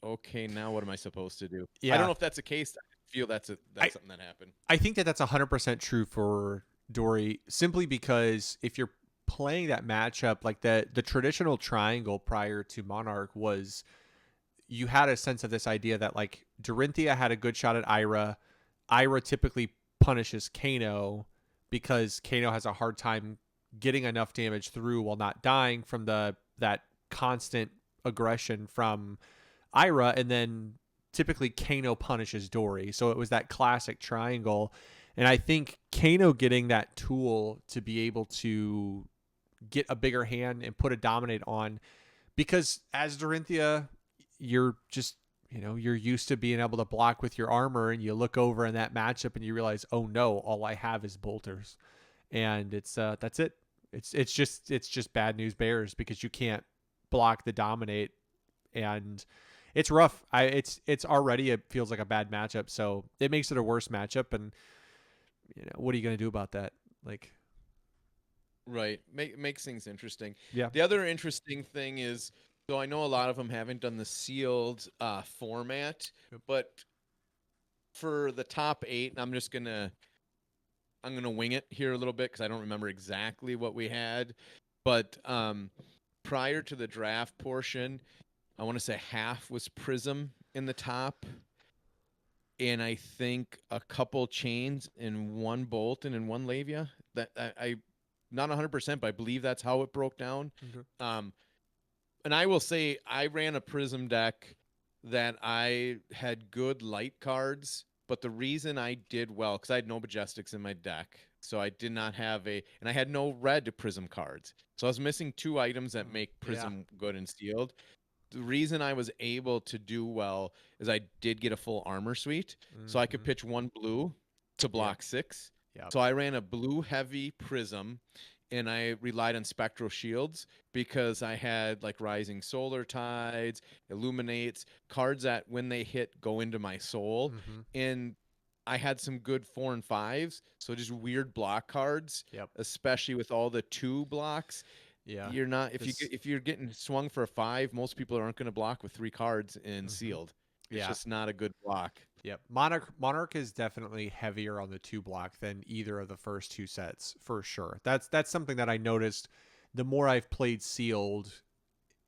okay, now what am I supposed to do? Yeah. I don't know if that's the case. I feel that's something that happened. I think that's 100% true for Dory, simply because if you're playing that matchup, like the traditional triangle prior to Monarch was, you had a sense of this idea that like Dorinthia had a good shot at Ira. Ira typically punishes Kano because Kano has a hard time getting enough damage through while not dying from that constant aggression from Ira, and then typically Kano punishes Dory. So it was that classic triangle. And I think Kano getting that tool to be able to get a bigger hand and put a dominate on, because as Dorinthia, you're just, you're used to being able to block with your armor, and you look over in that matchup and you realize, oh no, all I have is bolters. And that's it. It's just bad news bears, because you can't block the dominate, and it's rough. It's already, it feels like a bad matchup, so it makes it a worse matchup. And what are you going to do about that? Like, Right. Makes things interesting. yeah. The other interesting thing is, so I know a lot of them haven't done the sealed format, Yep. but for the top 8, and I'm gonna wing it here a little bit because I don't remember exactly what we had, but prior to the draft portion, I want to say half was Prism in the top, and I think a couple chains and one Bolton and one Lavia. That I not 100%, but I believe that's how it broke down. Okay. And I will say I ran a Prism deck that I had good light cards, but the reason I did well, because I had no Majestics in my deck, so I did not have and I had no red Prism cards. So I was missing 2 items that make Prism good and sealed. The reason I was able to do well is I did get a full armor suite, so I could pitch 1 blue to block 6. Yeah. So I ran a blue heavy Prism, and I relied on Spectral Shields because I had like Rising Solar Tides, Illuminates, cards that when they hit go into my soul. And I had some good 4 and 5s, so just weird block cards, especially with all the 2 blocks. Yeah. You're not if you're getting swung for a 5, most people aren't going to block with 3 cards in sealed. It's just not a good block. Yep. Monarch is definitely heavier on the 2 block than either of the first 2 sets, for sure. That's something that I noticed the more I've played sealed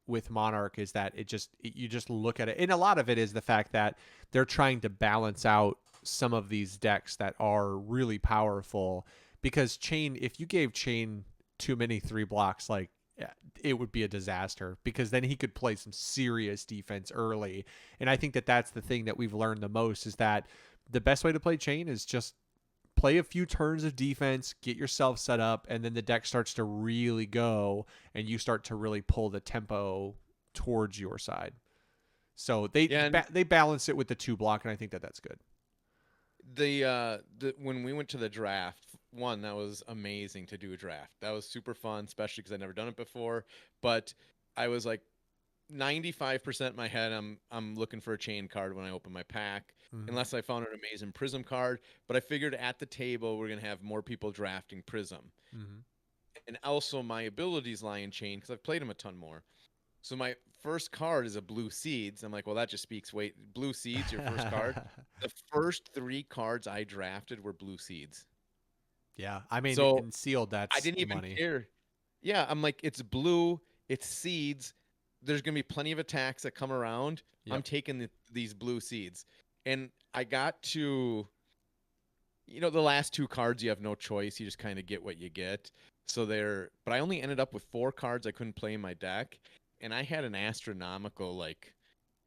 with Monarch, is that you just look at it, and a lot of it is the fact that they're trying to balance out some of these decks that are really powerful, because Chain, if you gave Chain too many 3 blocks, like, it would be a disaster, because then he could play some serious defense early. And I think that that's the thing that we've learned the most, is that the best way to play Chain is just play a few turns of defense, get yourself set up, and then the deck starts to really go, and you start to really pull the tempo towards your side. So they balance it with the 2 block, and I think that that's good. When we went to the draft, that was amazing to do a draft. That was super fun, especially because I'd never done it before. But I was like 95% in my head, I'm looking for a chain card when I open my pack, unless I found an amazing Prism card. But I figured at the table we're gonna have more people drafting Prism, and also my abilities lie in chain because I've played them a ton more. So my first card is a Blue Seeds. I'm like, well, that just speaks weight. Blue Seeds, your first card. The first 3 cards I drafted were Blue Seeds. Yeah, I mean, so in sealed, that's I didn't even money. care. Yeah, I'm like, it's blue, it's seeds. There's gonna be plenty of attacks that come around. I'm taking these Blue Seeds, and I got to, the last 2 cards. You have no choice. You just kind of get what you get. So but I only ended up with 4 cards I couldn't play in my deck. And I had an astronomical, like,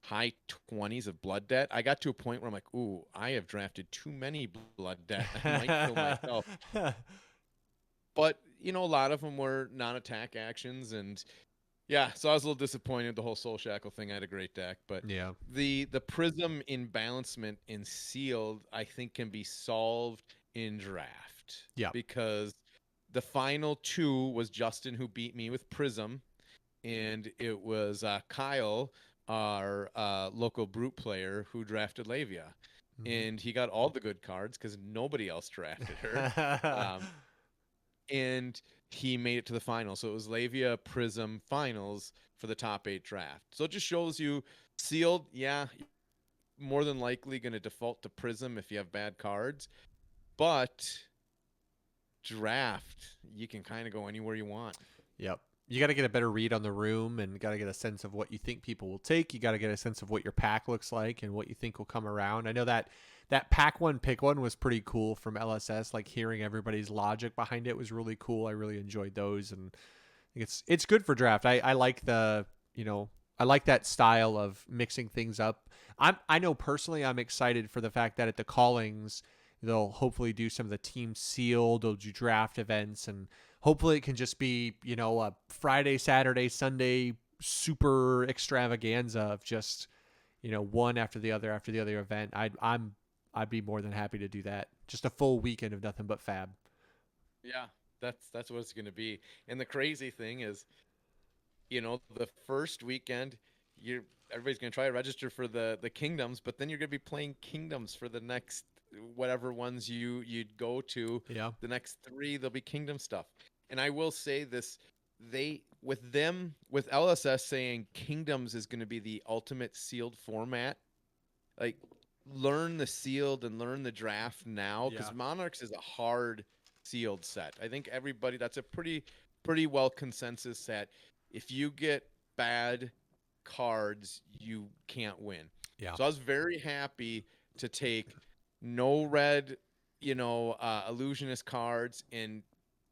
high 20s of blood debt. I got to a point where I'm like, ooh, I have drafted too many blood debt. I might kill myself. But, a lot of them were non-attack actions. And, yeah, so I was a little disappointed. The whole Soul Shackle thing, I had a great deck. But the Prism imbalancement in sealed, I think, can be solved in draft. Yeah. Because the final 2 was Justin, who beat me with Prism. And it was Kyle, our local brute player, who drafted Lavia. And he got all the good cards because nobody else drafted her. And he made it to the final. So it was Lavia Prism finals for the top 8 draft. So it just shows you sealed, more than likely going to default to Prism if you have bad cards. But draft, you can kind of go anywhere you want. Yep. You got to get a better read on the room, and got to get a sense of what you think people will take. You got to get a sense of what your pack looks like and what you think will come around. I know that pack 1 pick 1 was pretty cool from LSS. Like, hearing everybody's logic behind it was really cool. I really enjoyed those, and I think it's good for draft. I like I like that style of mixing things up. I know personally I'm excited for the fact that at the callings They'll hopefully do some of the team sealed. They'll do draft events, and hopefully it can just be, a Friday, Saturday, Sunday super extravaganza of just, one after the other event. I'd be more than happy to do that. Just a full weekend of nothing but fab. Yeah, that's what it's going to be. And the crazy thing is, the first weekend, everybody's going to try to register for the kingdoms, but then you're going to be playing kingdoms for the next whatever ones you'd go to. Yeah. The next 3, there'll be kingdom stuff. And I will say this, with LSS saying kingdoms is going to be the ultimate sealed format, like learn the sealed and learn the draft now, because Monarchs is a hard sealed set. I think that's a pretty well consensus set. If you get bad cards, you can't win. Yeah. So I was very happy to take no red, illusionist cards and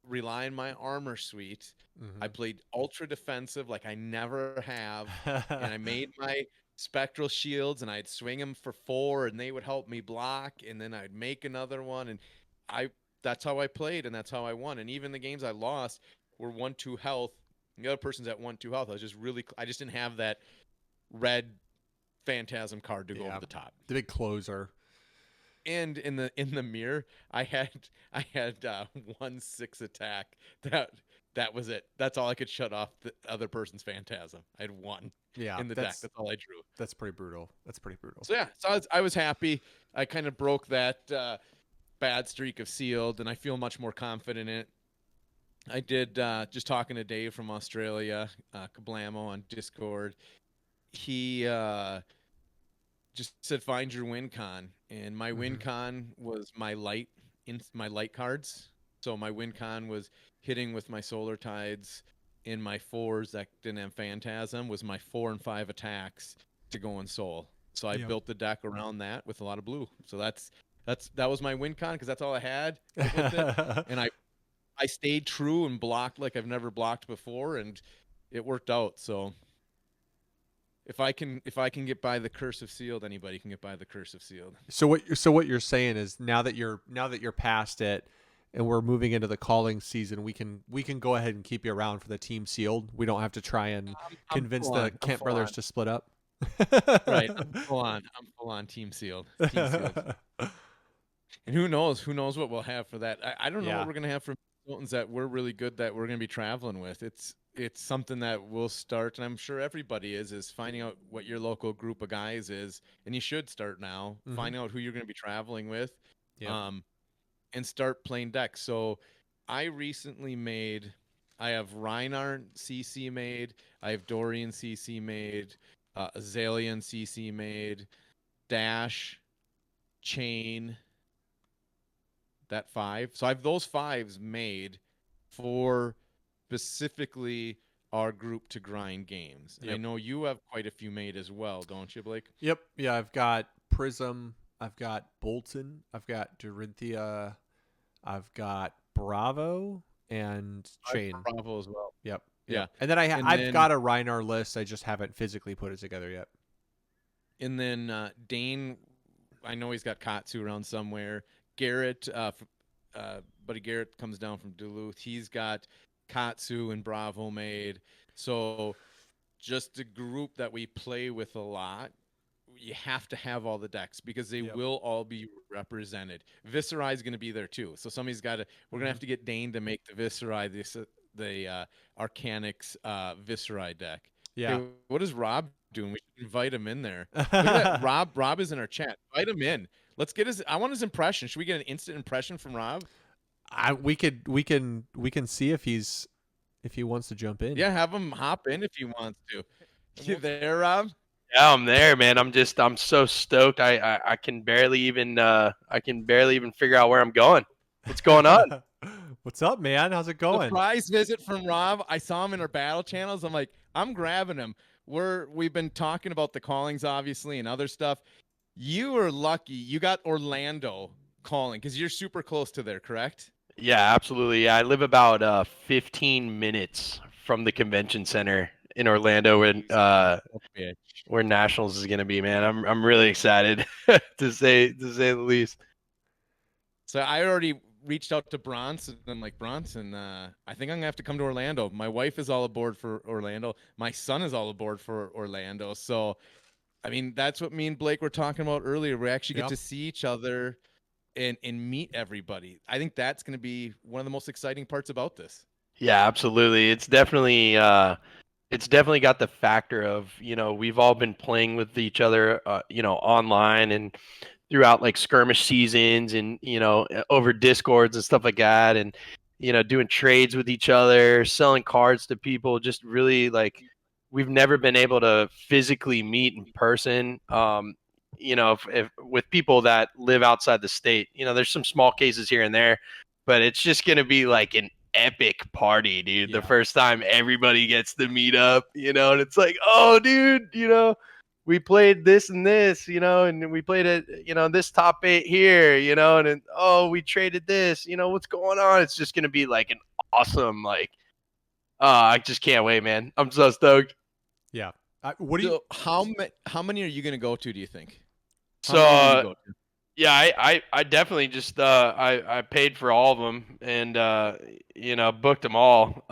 rely on my armor suite. Mm-hmm. I played ultra defensive like I never have, and I made my spectral shields, and I'd swing them for 4, and they would help me block, and then I'd make another one, and that's how I played, and that's how I won. And even the games I lost were 1-2 health. The other person's at 1-2 health. I just didn't have that red phantasm card to go over the top. The big closer. And in the mirror, I had 1/6 attack. That was it. That's all I could shut off the other person's phantasm. I had 1 in the deck. That's all I drew. That's pretty brutal. So yeah, I was happy. I kind of broke that bad streak of sealed, and I feel much more confident in it. I did just talking to Dave from Australia, Kablamo on Discord. He just said find your win con, and my win con was my light cards. So my win con was hitting with my solar tides in my 4s that didn't have phantasm, was my 4 and 5 attacks to go in soul. So I built the deck around that with a lot of blue. So that was my win con, because that's all I had with it. And I stayed true and blocked like I've never blocked before, and it worked out. So if I can get by the curse of sealed, anybody can get by the curse of sealed. So what you're saying is now that you're past it and we're moving into the calling season, we can go ahead and keep you around for the team sealed. We don't have to try and convince the Kent brothers to split up. Right. I'm full on team sealed. And who knows what we'll have for that. I don't know what we're going to have for consultants that we're really good that we're going to be traveling with. It's something that we'll start, and I'm sure everybody is finding out what your local group of guys is, and you should start now. Find out who you're going to be traveling with, and start playing decks. So I recently I have Reinhardt CC made, I have Dorian CC made, Azalean CC made, Dash, Chain, that 5. So I have those 5s made for specifically our group to grind games. And I know you have quite a few made as well, don't you, Blake? Yep. Yeah, I've got Prism, I've got Bolton, I've got Dorinthia, I've got Bravo, and Chain. Bravo as well. Yep. Yeah. And then I've got a Reinar list. I just haven't physically put it together yet. And then Dane, I know he's got Katsu around somewhere. Garrett, buddy Garrett comes down from Duluth. He's got Katsu and Bravo made. So just a group that we play with a lot. You have to have all the decks because they will all be represented. Viserai is going to be there too. So somebody's got to. We're going to have to get Dane to make the Viserai, the Arcanics Viserai deck. Yeah. Hey, what is Rob doing? We should invite him in there. Look at that. Rob is in our chat. Invite him in. Let's get I want his impression. Should we get an instant impression from Rob? We can see if he wants to jump in. Yeah, have him hop in if he wants to. You there, Rob? Yeah, I'm there, man. I'm so stoked. I can barely even figure out where I'm going. What's going on? What's up, man? How's it going? Surprise visit from Rob. I saw him in our battle channels. I'm like, I'm grabbing him. We've been talking about the callings, obviously, and other stuff. You are lucky. You got Orlando calling because you're super close to there, correct? Yeah, absolutely. Yeah, I live about 15 minutes from the convention center in Orlando, where Nationals is going to be. Man, I'm really excited to say the least. So I already reached out to Bronson. I'm like, Bronson, I think I'm gonna have to come to Orlando. My wife is all aboard for Orlando. My son is all aboard for Orlando. So, I mean, that's what me and Blake were talking about earlier. We actually get Yeah. to see each other and meet everybody. I think that's gonna be one of the most exciting parts about this. Yeah, absolutely. It's definitely got the factor of, we've all been playing with each other, online and throughout like skirmish seasons and, over discords and stuff like that. And, doing trades with each other, selling cards to people, just really like we've never been able to physically meet in person. If with people that live outside the state, there's some small cases here and there, but it's just going to be like an epic party, dude. The Yeah. first time everybody gets to meet up, and it's like, oh, dude, we played this and this, and we played it, this top 8 here, and then, oh, we traded this, what's going on? It's just gonna be like an awesome, like, I just can't wait, man. I'm so stoked. Yeah. What do you? So how many are you gonna go to? Do you think? How So many will you go to? yeah, I definitely just I paid for all of them and booked them all.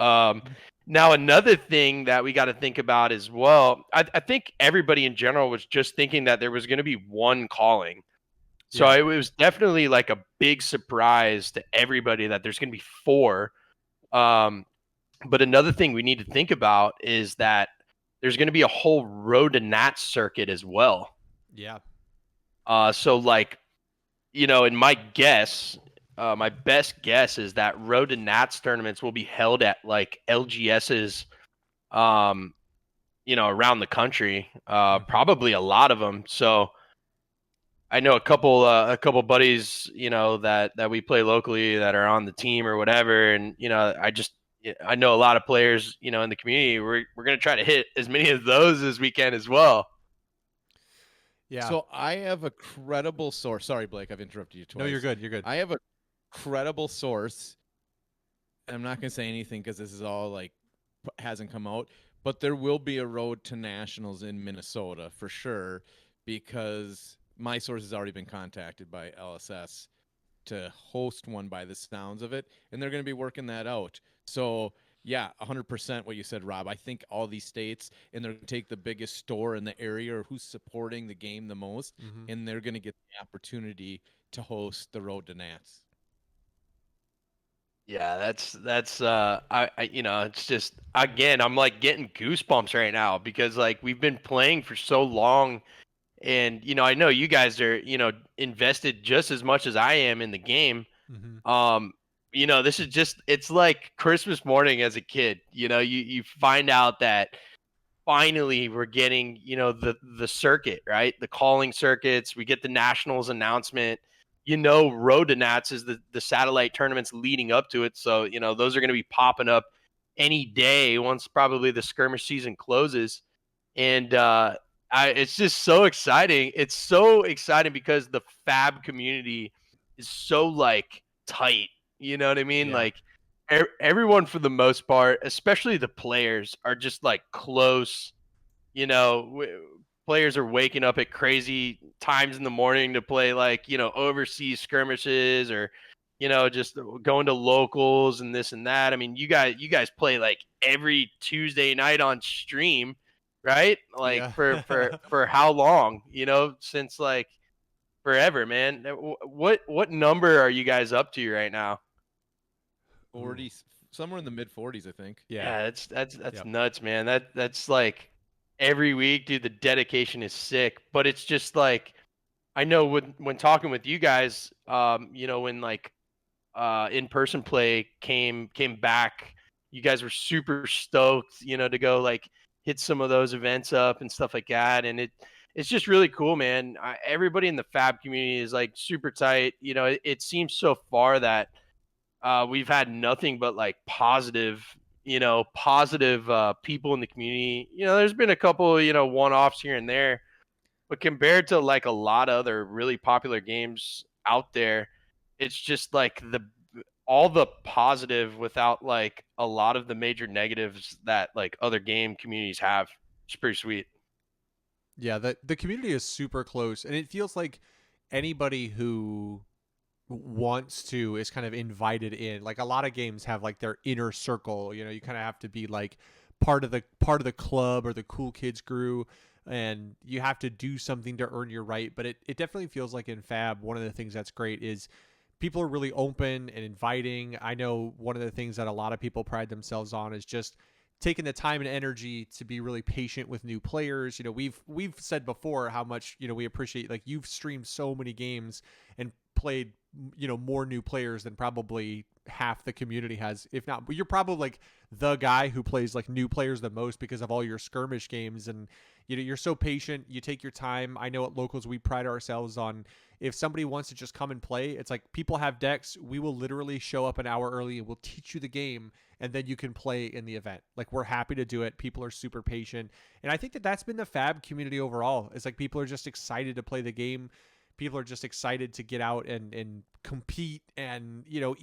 Now another thing that we got to think about as well, I think everybody in general was just thinking that there was going to be one calling. So Yeah. it was definitely like a big surprise to everybody that there's going to be 4. Um, but another thing we need to think about is that there's going to be a whole road to Nats circuit as well. Yeah. So like, in my best guess is that Road to Nats tournaments will be held at like LGS's, around the country. Probably a lot of them. So I know a couple buddies, that we play locally that are on the team or whatever, and I know a lot of players, in the community. We're gonna try to hit as many of those as we can as well. Yeah. So I have a credible source. Sorry, Blake, I've interrupted you twice. No, you're good. You're good. I have a credible source. I'm not going to say anything because this is all like hasn't come out, but there will be a road to nationals in Minnesota for sure because my source has already been contacted by LSS to host one by the sounds of it, and they're going to be working that out. So yeah, 100% what you said, Rob. I think all these states, and they're going to take the biggest store in the area or who's supporting the game the most, and they're going to get the opportunity to host the Road to Nats. Yeah, that's it's just, again, I'm like getting goosebumps right now because like we've been playing for so long, and I know you guys are, invested just as much as I am in the game. Um, this is just, it's like Christmas morning as a kid. You find out that finally we're getting, the circuit, right? The calling circuits. We get the nationals announcement. Road to Nats is the satellite tournaments leading up to it. So, those are going to be popping up any day once probably the skirmish season closes. And it's just so exciting. It's so exciting because the fab community is so like tight. You know what I mean? Yeah. Like everyone for the most part, especially the players, are just like close. Players are waking up at crazy times in the morning to play like overseas skirmishes or just going to locals and this and that. I mean, you guys play like every Tuesday night on stream, right? Like Yeah. for how long? Since like forever, man. What number are you guys up to right now? 40, somewhere in the mid 40s, I think. Yeah. Yeah, that's Yep. nuts, man. That's like every week, dude. The dedication is sick, but it's just like I know when talking with you guys, when like in-person play came back, you guys were super stoked, to go like hit some of those events up and stuff like that, and it's just really cool, man. Everybody in the fab community is like super tight. It seems so far that we've had nothing but like positive people in the community. There's been a couple, one-offs here and there, but compared to like a lot of other really popular games out there, it's just like all the positive without like a lot of the major negatives that like other game communities have. It's pretty sweet. Yeah. The community is super close, and it feels like anybody who wants to is kind of invited in. Like a lot of games have like their inner circle, you know, you kind of have to be like part of the club or the cool kids crew, and you have to do something to earn your right. But it definitely feels like in Fab, one of the things that's great is people are really open and inviting. I know one of the things that a lot of people pride themselves on is just taking the time and energy to be really patient with new players. You know, we've said before how much, you know, we appreciate, like, you've streamed so many games and played, you know, more new players than probably half the community has, if not. You're probably like the guy who plays like new players the most because of all your skirmish games, and you know, you're so patient, you take your time. I know at locals we pride ourselves on, if somebody wants to just come and play, it's like, people have decks, we will literally show up an hour early and we'll teach you the game, and then you can play in the event. Like, we're happy to do it. People are super patient, and I think that that's been the Fab community overall. It's like people are just excited to play the game. People are just excited to get out and compete, and you know,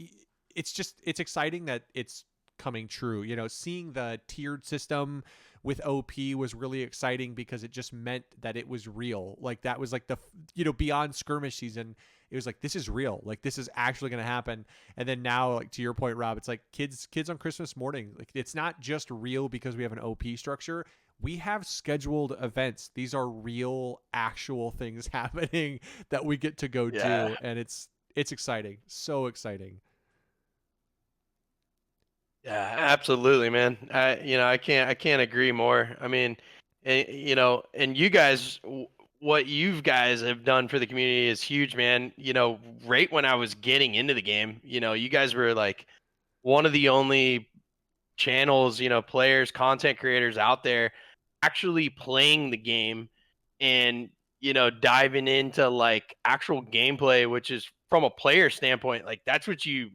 it's exciting that it's coming true. You know, seeing the tiered system with OP was really exciting because it just meant that it was real. Like, that was like the, you know, beyond skirmish season, it was like, this is real. Like, this is actually going to happen. And then now, like, to your point, Rob, it's like kids on Christmas morning. Like, it's not just real because we have an OP structure. We have scheduled events. These are real, actual things happening that we get to go do, and it's exciting. So exciting. Yeah, absolutely, man. I can't agree more. I mean, you know, and you guys, what you guys have done for the community is huge, man. You know, right when I was getting into the game, you know, you guys were like one of the only channels, you know, players, content creators out there actually playing the game and, you know, diving into like actual gameplay, which is, from a player standpoint, like that's what you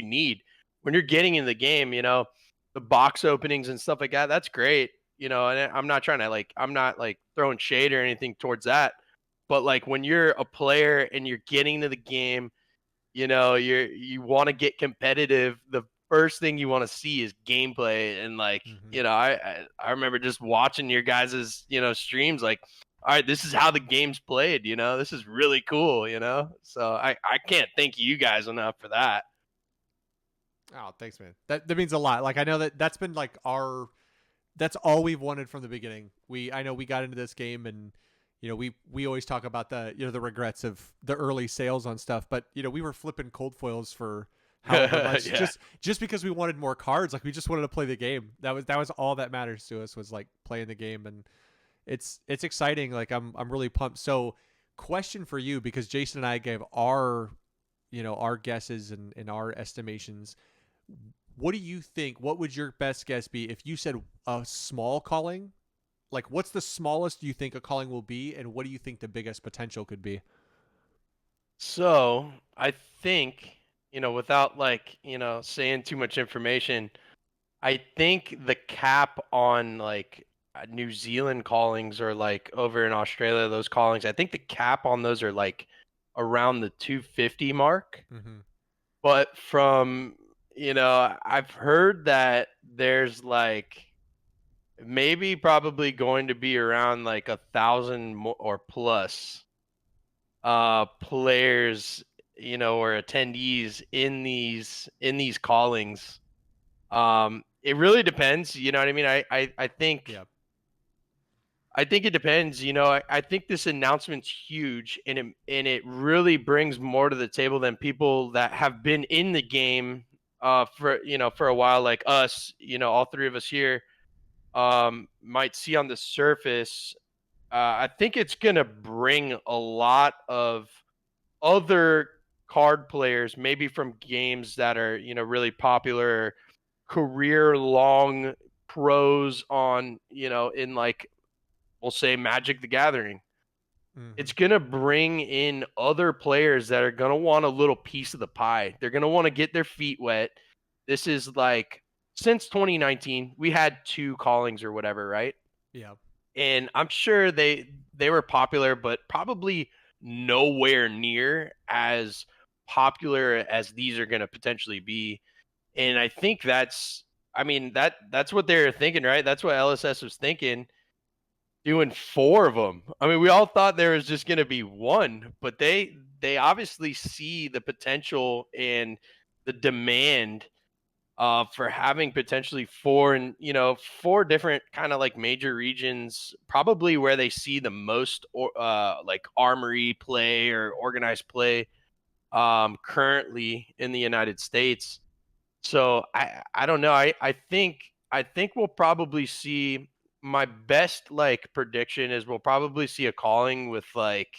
need when you're getting in the game, you know. The box openings and stuff like that, that's great, you know, and I'm not like throwing shade or anything towards that. But like when you're a player and you're getting into the game, you know, you want to get competitive, the first thing you want to see is gameplay. And like, Mm-hmm. you know, I remember just watching your guys's, you know, streams, like, all right, this is how the game's played, you know, this is really cool, you know. So I can't thank you guys enough for that. Oh, thanks, man. That means a lot. Like, I know that's been like that's all we've wanted from the beginning. I know we got into this game, and you know, we always talk about the, you know, the regrets of the early sales on stuff, but you know, we were flipping cold foils for however much, Yeah. just because we wanted more cards. Like, we just wanted to play the game. That was all that matters to us, was like playing the game, and it's exciting. Like, I'm really pumped. So, question for you, because Jason and I gave our, you know, our guesses and our estimations. What do you think? What would your best guess be if you said a small calling? Like, what's the smallest you think a calling will be, and what do you think the biggest potential could be? So I think, you know, without like, you know, saying too much information, I think the cap on like New Zealand callings, or like over in Australia, those callings, I think the cap on those are like around the 250 mark. Mm-hmm. But from, you know, I've heard that there's like maybe probably going to be around like 1,000 or plus players, you know, or attendees in these callings. It really depends, you know what I mean. I think Yeah. I think it depends, you know. I think this announcement's huge, and it really brings more to the table than people that have been in the game for, you know, for a while, like us, you know, all three of us here might see on the surface. I think it's gonna bring a lot of other card players, maybe from games that are, you know, really popular, career long pros on, you know, in like, we'll say Magic the Gathering. Mm-hmm. It's going to bring in other players that are going to want a little piece of the pie. They're going to want to get their feet wet. This is like, since 2019, we had two callings or whatever, right? Yeah. And I'm sure they were popular, but probably nowhere near as popular as these are going to potentially be. And I think I mean, that's what they're thinking, right? That's what LSS was thinking, doing four of them. I mean, we all thought there was just going to be one, but they obviously see the potential and the demand for having potentially four different kind of like major regions, probably where they see the most like armory play or organized play currently in the United States. So I don't know. I think we'll probably see, my best like prediction is we'll probably see a calling with like,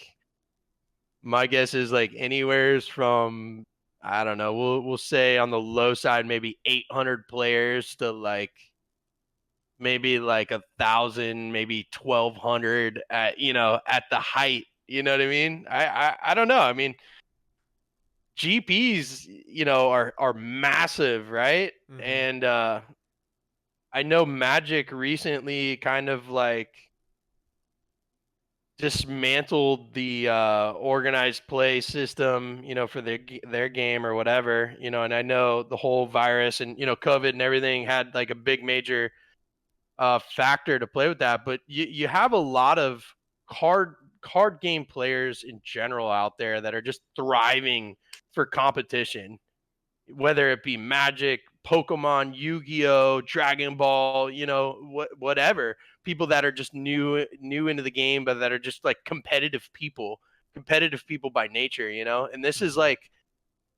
my guess is like anywheres from, I don't know, we'll say on the low side maybe 800 players to like maybe like 1,000, maybe 1,200 at at the height. You know what I mean? I don't know. I mean, GPs, are massive, right? Mm-hmm. And I know Magic recently kind of like dismantled the organized play system, for their game or whatever, and I know the whole virus and COVID and everything had like a big major factor to play with that. But you have a lot of card game players in general out there that are just thriving for competition, whether it be Magic, Pokemon, Yu-Gi-Oh, Dragon Ball, whatever. People that are just new into the game, but that are just like competitive people by nature, And this is Mm-hmm. like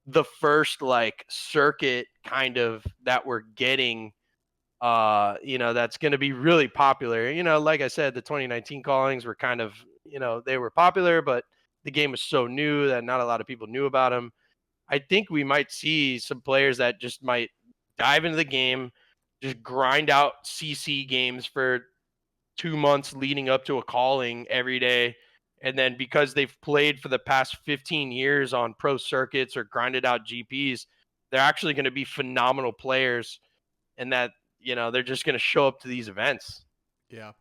the first like circuit kind of that we're getting, that's going to be really popular. Like I said, the 2019 callings were kind of, they were popular, but the game was so new that not a lot of people knew about them. I think we might see some players that just might dive into the game, just grind out CC games for 2 months leading up to a calling every day. And then because they've played for the past 15 years on pro circuits or grinded out GPs, they're actually going to be phenomenal players, and that, they're just going to show up to these events. Yeah.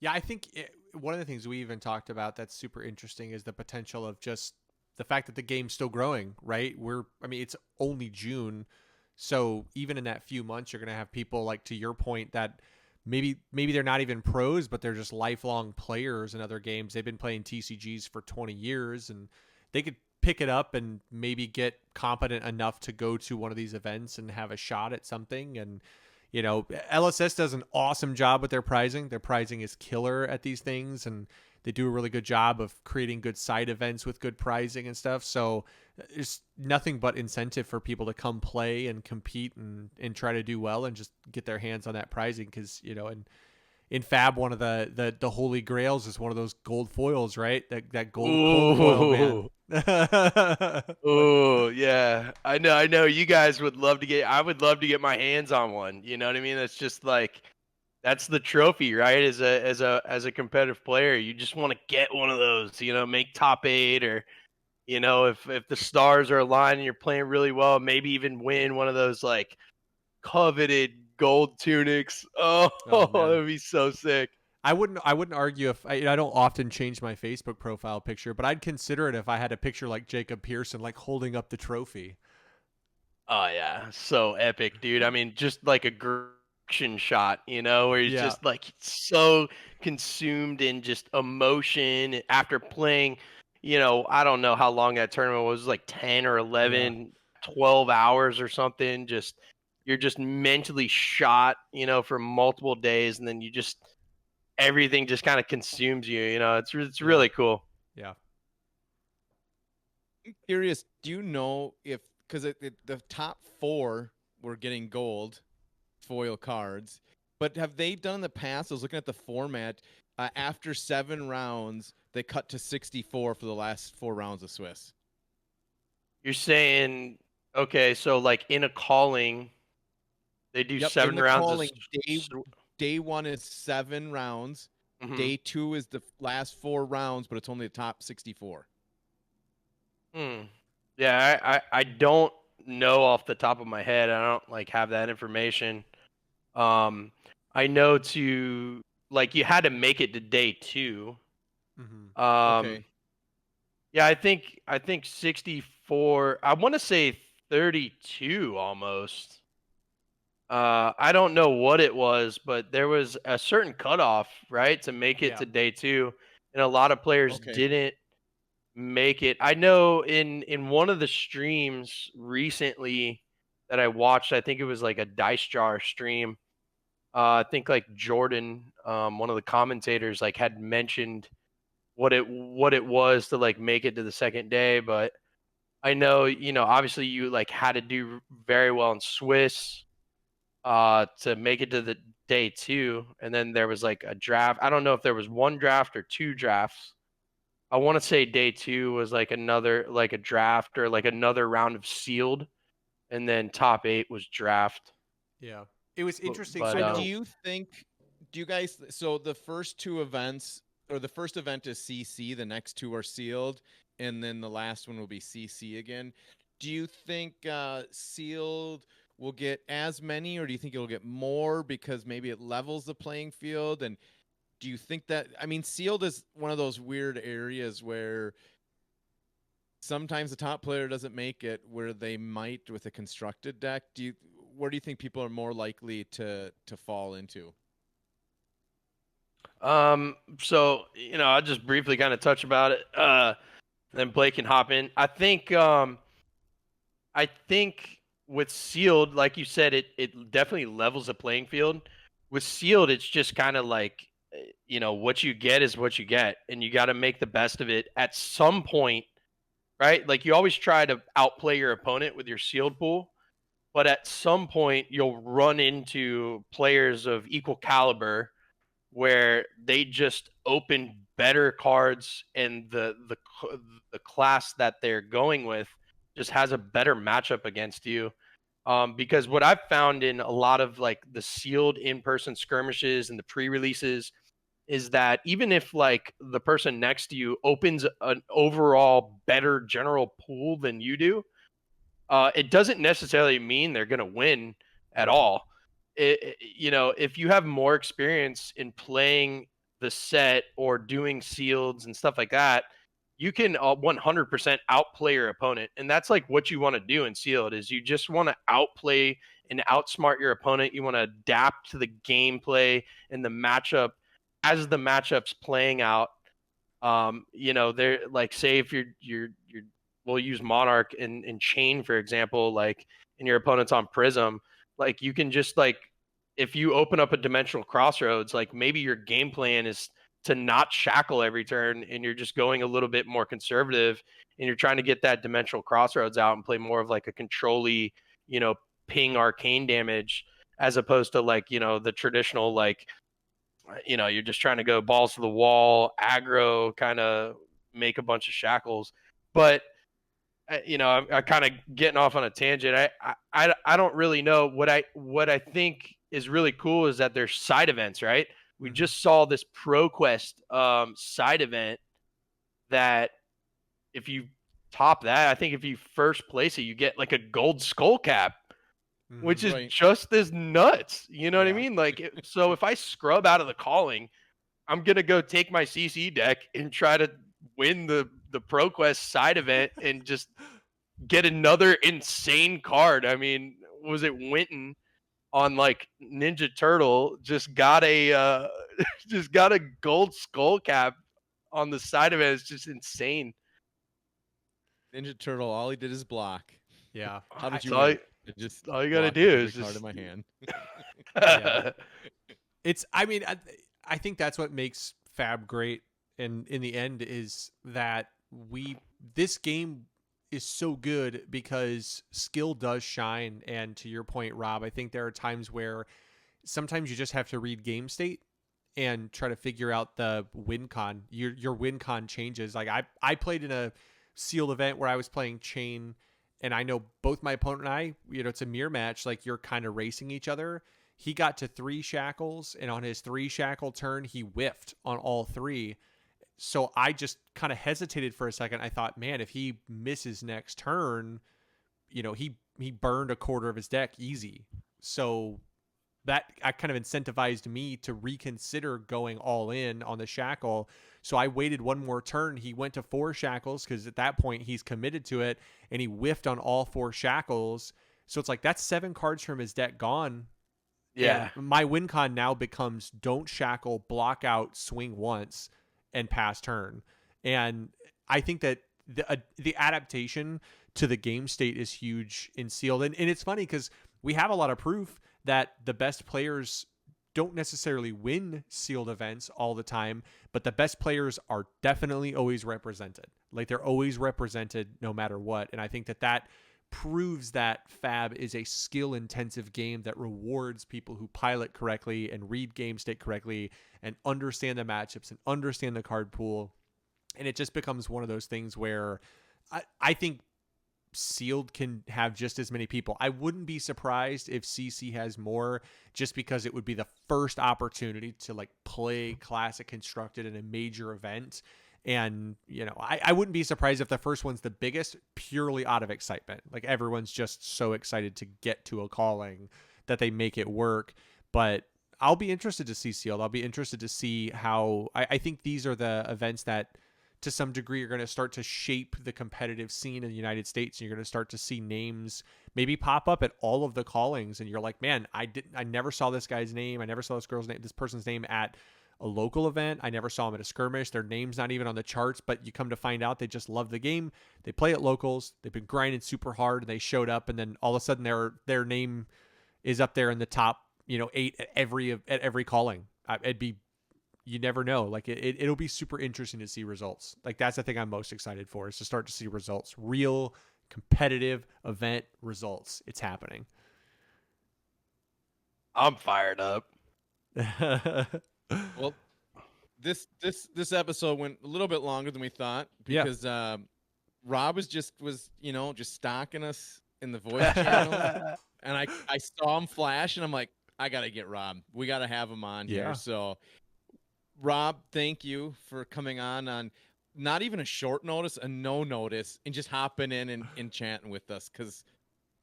Yeah, I think one of the things we even talked about that's super interesting is the potential of just the fact that the game's still growing, right? I mean, it's only June. So even in that few months, you're going to have people like, to your point, that maybe they're not even pros, but they're just lifelong players in other games. They've been playing TCGs for 20 years, and they could pick it up and maybe get competent enough to go to one of these events and have a shot at something. And LSS does an awesome job with their pricing. Their pricing is killer at these things, and they do a really good job of creating good side events with good pricing and stuff. So there's nothing but incentive for people to come play and compete and try to do well and just get their hands on that pricing. Because in Fab, one of the holy grails is one of those gold foils, right? That gold cold foil, man. Ooh. Oh yeah, I know. You guys would love to get. I would love to get my hands on one. You know what I mean? That's just like, that's the trophy, right? As a competitive player, you just want to get one of those. Make top 8, or if the stars are aligned and you're playing really well, maybe even win one of those like coveted gold tunics. Oh, Oh that man. would be so sick. I wouldn't argue if I don't often change my Facebook profile picture, but I'd consider it if I had a picture like Jacob Pearson, like holding up the trophy. Oh yeah, so epic, dude. I mean, just like a action shot, where he's Yeah. just like so consumed in just emotion after playing, I don't know how long that tournament was, like 10 or Yeah. 11, 12 hours or something. Just, you're just mentally shot, for multiple days, and then everything just kind of consumes you, it's Yeah. really cool. Yeah. I'm curious, do you know if, because the top 4 were getting gold foil cards, but have they done in the past? I was looking at the format. After 7 rounds, they cut to 64 for the last 4 rounds of Swiss. You're saying, okay, so like in a calling, they do Yep, in 7 the rounds of calling, day 1 is 7 rounds. Mhm. Day 2 is the last 4 rounds, but it's only the top 64. Hmm. Yeah, I don't know off the top of my head. I don't like have that information. Um, I know to like, you had to make it to day 2. Mm-hmm. Um, Okay. yeah, I think 64. I want to say 32 almost. I don't know what it was, but there was a certain cutoff, right, to make it Yeah. to day 2, and a lot of players Okay. didn't make it. I know in one of the streams recently that I watched, I think it was like a Dice Jar stream. I think like Jordan, one of the commentators, like had mentioned what it was to like make it to the second day, but I know, obviously you like had to do very well in Swiss to make it to the day 2, and then there was like a draft. I don't know if there was one draft or two drafts. I want to say day 2 was like another like a draft or like another round of sealed, and then top 8 was draft. Yeah. It was interesting. But So So do no, you think, do you guys, so the first two events, or the first event is CC, the next two are sealed, and then the last one will be CC again. Do you think sealed will get as many, or do you think it'll get more because maybe it levels the playing field? And do you think that, I mean, sealed is one of those weird areas where sometimes the top player doesn't make it where they might with a constructed deck. Where do you think people are more likely to fall into? so I'll just briefly kind of touch about it. Then Blake can hop in. I think with sealed, like you said, it definitely levels the playing field. With sealed, it's just kind of like what you get is what you get, and you got to make the best of it at some point, right? Like you always try to outplay your opponent with your sealed pool, but at some point you'll run into players of equal caliber where they just open better cards, and the class that they're going with just has a better matchup against you. Because what I've found in a lot of like the sealed in-person skirmishes and the pre-releases is that even if like the person next to you opens an overall better general pool than you do, it doesn't necessarily mean they're going to win at all. If you have more experience in playing the set or doing sealeds and stuff like that, you can 100% outplay your opponent. And that's like what you want to do in sealed is you just want to outplay and outsmart your opponent. You want to adapt to the gameplay and the matchup as the matchup's playing out. They're like, say if you're we'll use Monarch and Chain, for example, like, and your opponent's on Prism, like you can just like, if you open up a dimensional crossroads, like maybe your game plan is to not shackle every turn and you're just going a little bit more conservative and you're trying to get that dimensional crossroads out and play more of like a control-y, ping arcane damage as opposed to like, the traditional like, you're just trying to go balls to the wall, aggro, kind of make a bunch of shackles. But I'm kind of getting off on a tangent. I don't really know what I think is really cool is that there's side events, right? We just saw this ProQuest side event that if you top that, I think if you first place it, you get like a gold skull cap, which is Right. just as nuts. You know what I mean? Like, so if I scrub out of the calling, I'm gonna go take my CC deck and try to win the ProQuest side event and just get another insane card. I mean, was it Winton on like Ninja Turtle just got a just got a gold skull cap on the side of it. It's just insane. Ninja Turtle, all he did is block. yeah. How did you All, win? I just all you gotta blocked do with is every card just in my hand. Yeah. I mean, I think that's what makes Fab great. And in the end is that this game is so good because skill does shine. And to your point, Rob, I think there are times where sometimes you just have to read game state and try to figure out the win con. Your win con changes. Like I played in a sealed event where I was playing Chain, and I know both my opponent and I, it's a mirror match. Like you're kind of racing each other. He got to 3 shackles, and on his 3 shackle turn, he whiffed on all 3. So I just kind of hesitated for a second. I thought, man, if he misses next turn, he burned a quarter of his deck easy. So that kind of incentivized me to reconsider going all in on the shackle. So I waited one more turn. He went to 4 shackles because at that point he's committed to it, and he whiffed on all 4 shackles. So it's like that's 7 cards from his deck gone. yeah. And my win con now becomes don't shackle, block out, swing once, and pass turn. And I think that the adaptation to the game state is huge in sealed. And it's funny because we have a lot of proof that the best players don't necessarily win sealed events all the time, but the best players are definitely always represented. Like they're always represented no matter what. And I think that proves that Fab is a skill intensive game that rewards people who pilot correctly and read game state correctly and understand the matchups and understand the card pool. And it just becomes one of those things where I think sealed can have just as many people. I wouldn't be surprised if CC has more, just because it would be the first opportunity to like play classic constructed in a major event. And, you know, I wouldn't be surprised if the first one's the biggest, purely out of excitement. Like everyone's just so excited to get to a calling that they make it work. But I'll be interested to see sealed. I'll be interested to see how I think these are the events that to some degree are going to start to shape the competitive scene in the United States. And you're going to start to see names maybe pop up at all of the callings. And you're like, man, I never saw this guy's name. I never saw this person's name at a local event. I never saw them at a skirmish. Their name's not even on the charts, but you come to find out they just love the game. They play at locals. They've been grinding super hard and they showed up. And then all of a sudden their name is up there in the top, 8 at every calling. You never know. Like it'll be super interesting to see results. Like that's the thing I'm most excited for, is to start to see results, real competitive event results. It's happening. I'm fired up. Well, this episode went a little bit longer than we thought because Rob was just stalking us in the voice channel, and I saw him flash, and I'm like, I gotta get Rob. We gotta have him on here. So, Rob, thank you for coming on not even a short notice, a no notice, and just hopping in and chatting with us, because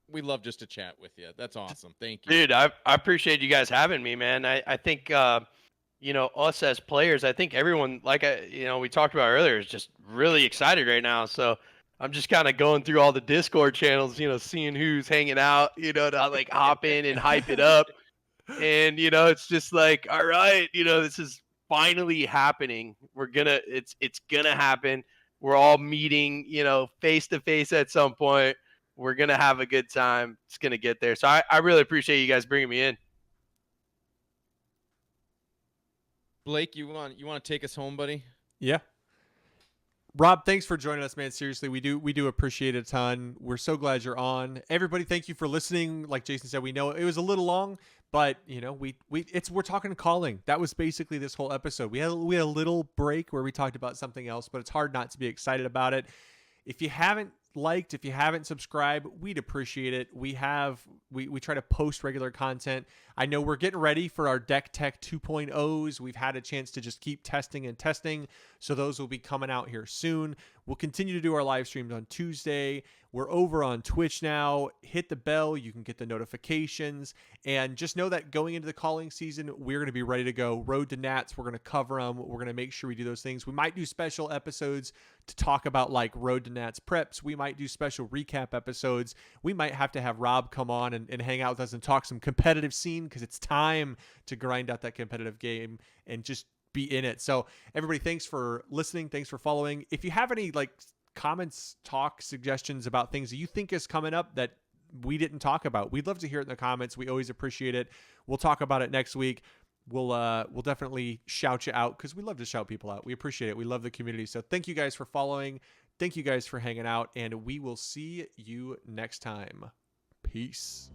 we love just to chat with you. That's awesome. Thank you, dude. I appreciate you guys having me, man. I think us as players, I think everyone, like we talked about earlier, is just really excited right now. So I'm just kind of going through all the Discord channels, seeing who's hanging out, to like hop in and hype it up. And it's just like, all right, this is finally happening. It's gonna happen. We're all meeting, face to face at some point. We're gonna have a good time. It's gonna get there. So I really appreciate you guys bringing me in. Blake, you want to take us home, buddy? Yeah. Rob, thanks for joining us, man. Seriously, we do appreciate it a ton. We're so glad you're on. Everybody, thank you for listening. Like Jason said, we know it was a little long, but we're talking calling. That was basically this whole episode. We had a little break where we talked about something else, but it's hard not to be excited about it. If you haven't liked, if you haven't subscribed, we'd appreciate it. We try to post regular content. I know we're getting ready for our Deck Tech 2.0s. We've had a chance to just keep testing, so those will be coming out here soon. We'll continue to do our live streams on Tuesday. We're over on Twitch now. Hit the bell. You can get the notifications. And just know that going into the calling season, we're going to be ready to go. Road to Nats, we're going to cover them. We're going to make sure we do those things. We might do special episodes to talk about like Road to Nats preps. We might do special recap episodes. We might have to have Rob come on and hang out with us and talk some competitive scene, because it's time to grind out that competitive game and just be in it. So everybody, thanks for listening. Thanks for following. If you have any comments, suggestions about things that you think is coming up that we didn't talk about, we'd love to hear it in the comments. We always appreciate it. We'll talk about it next week. We'll definitely shout you out, because we love to shout people out. We appreciate it. We love the community. So thank you guys for following. Thank you guys for hanging out, and we will see you next time. Peace.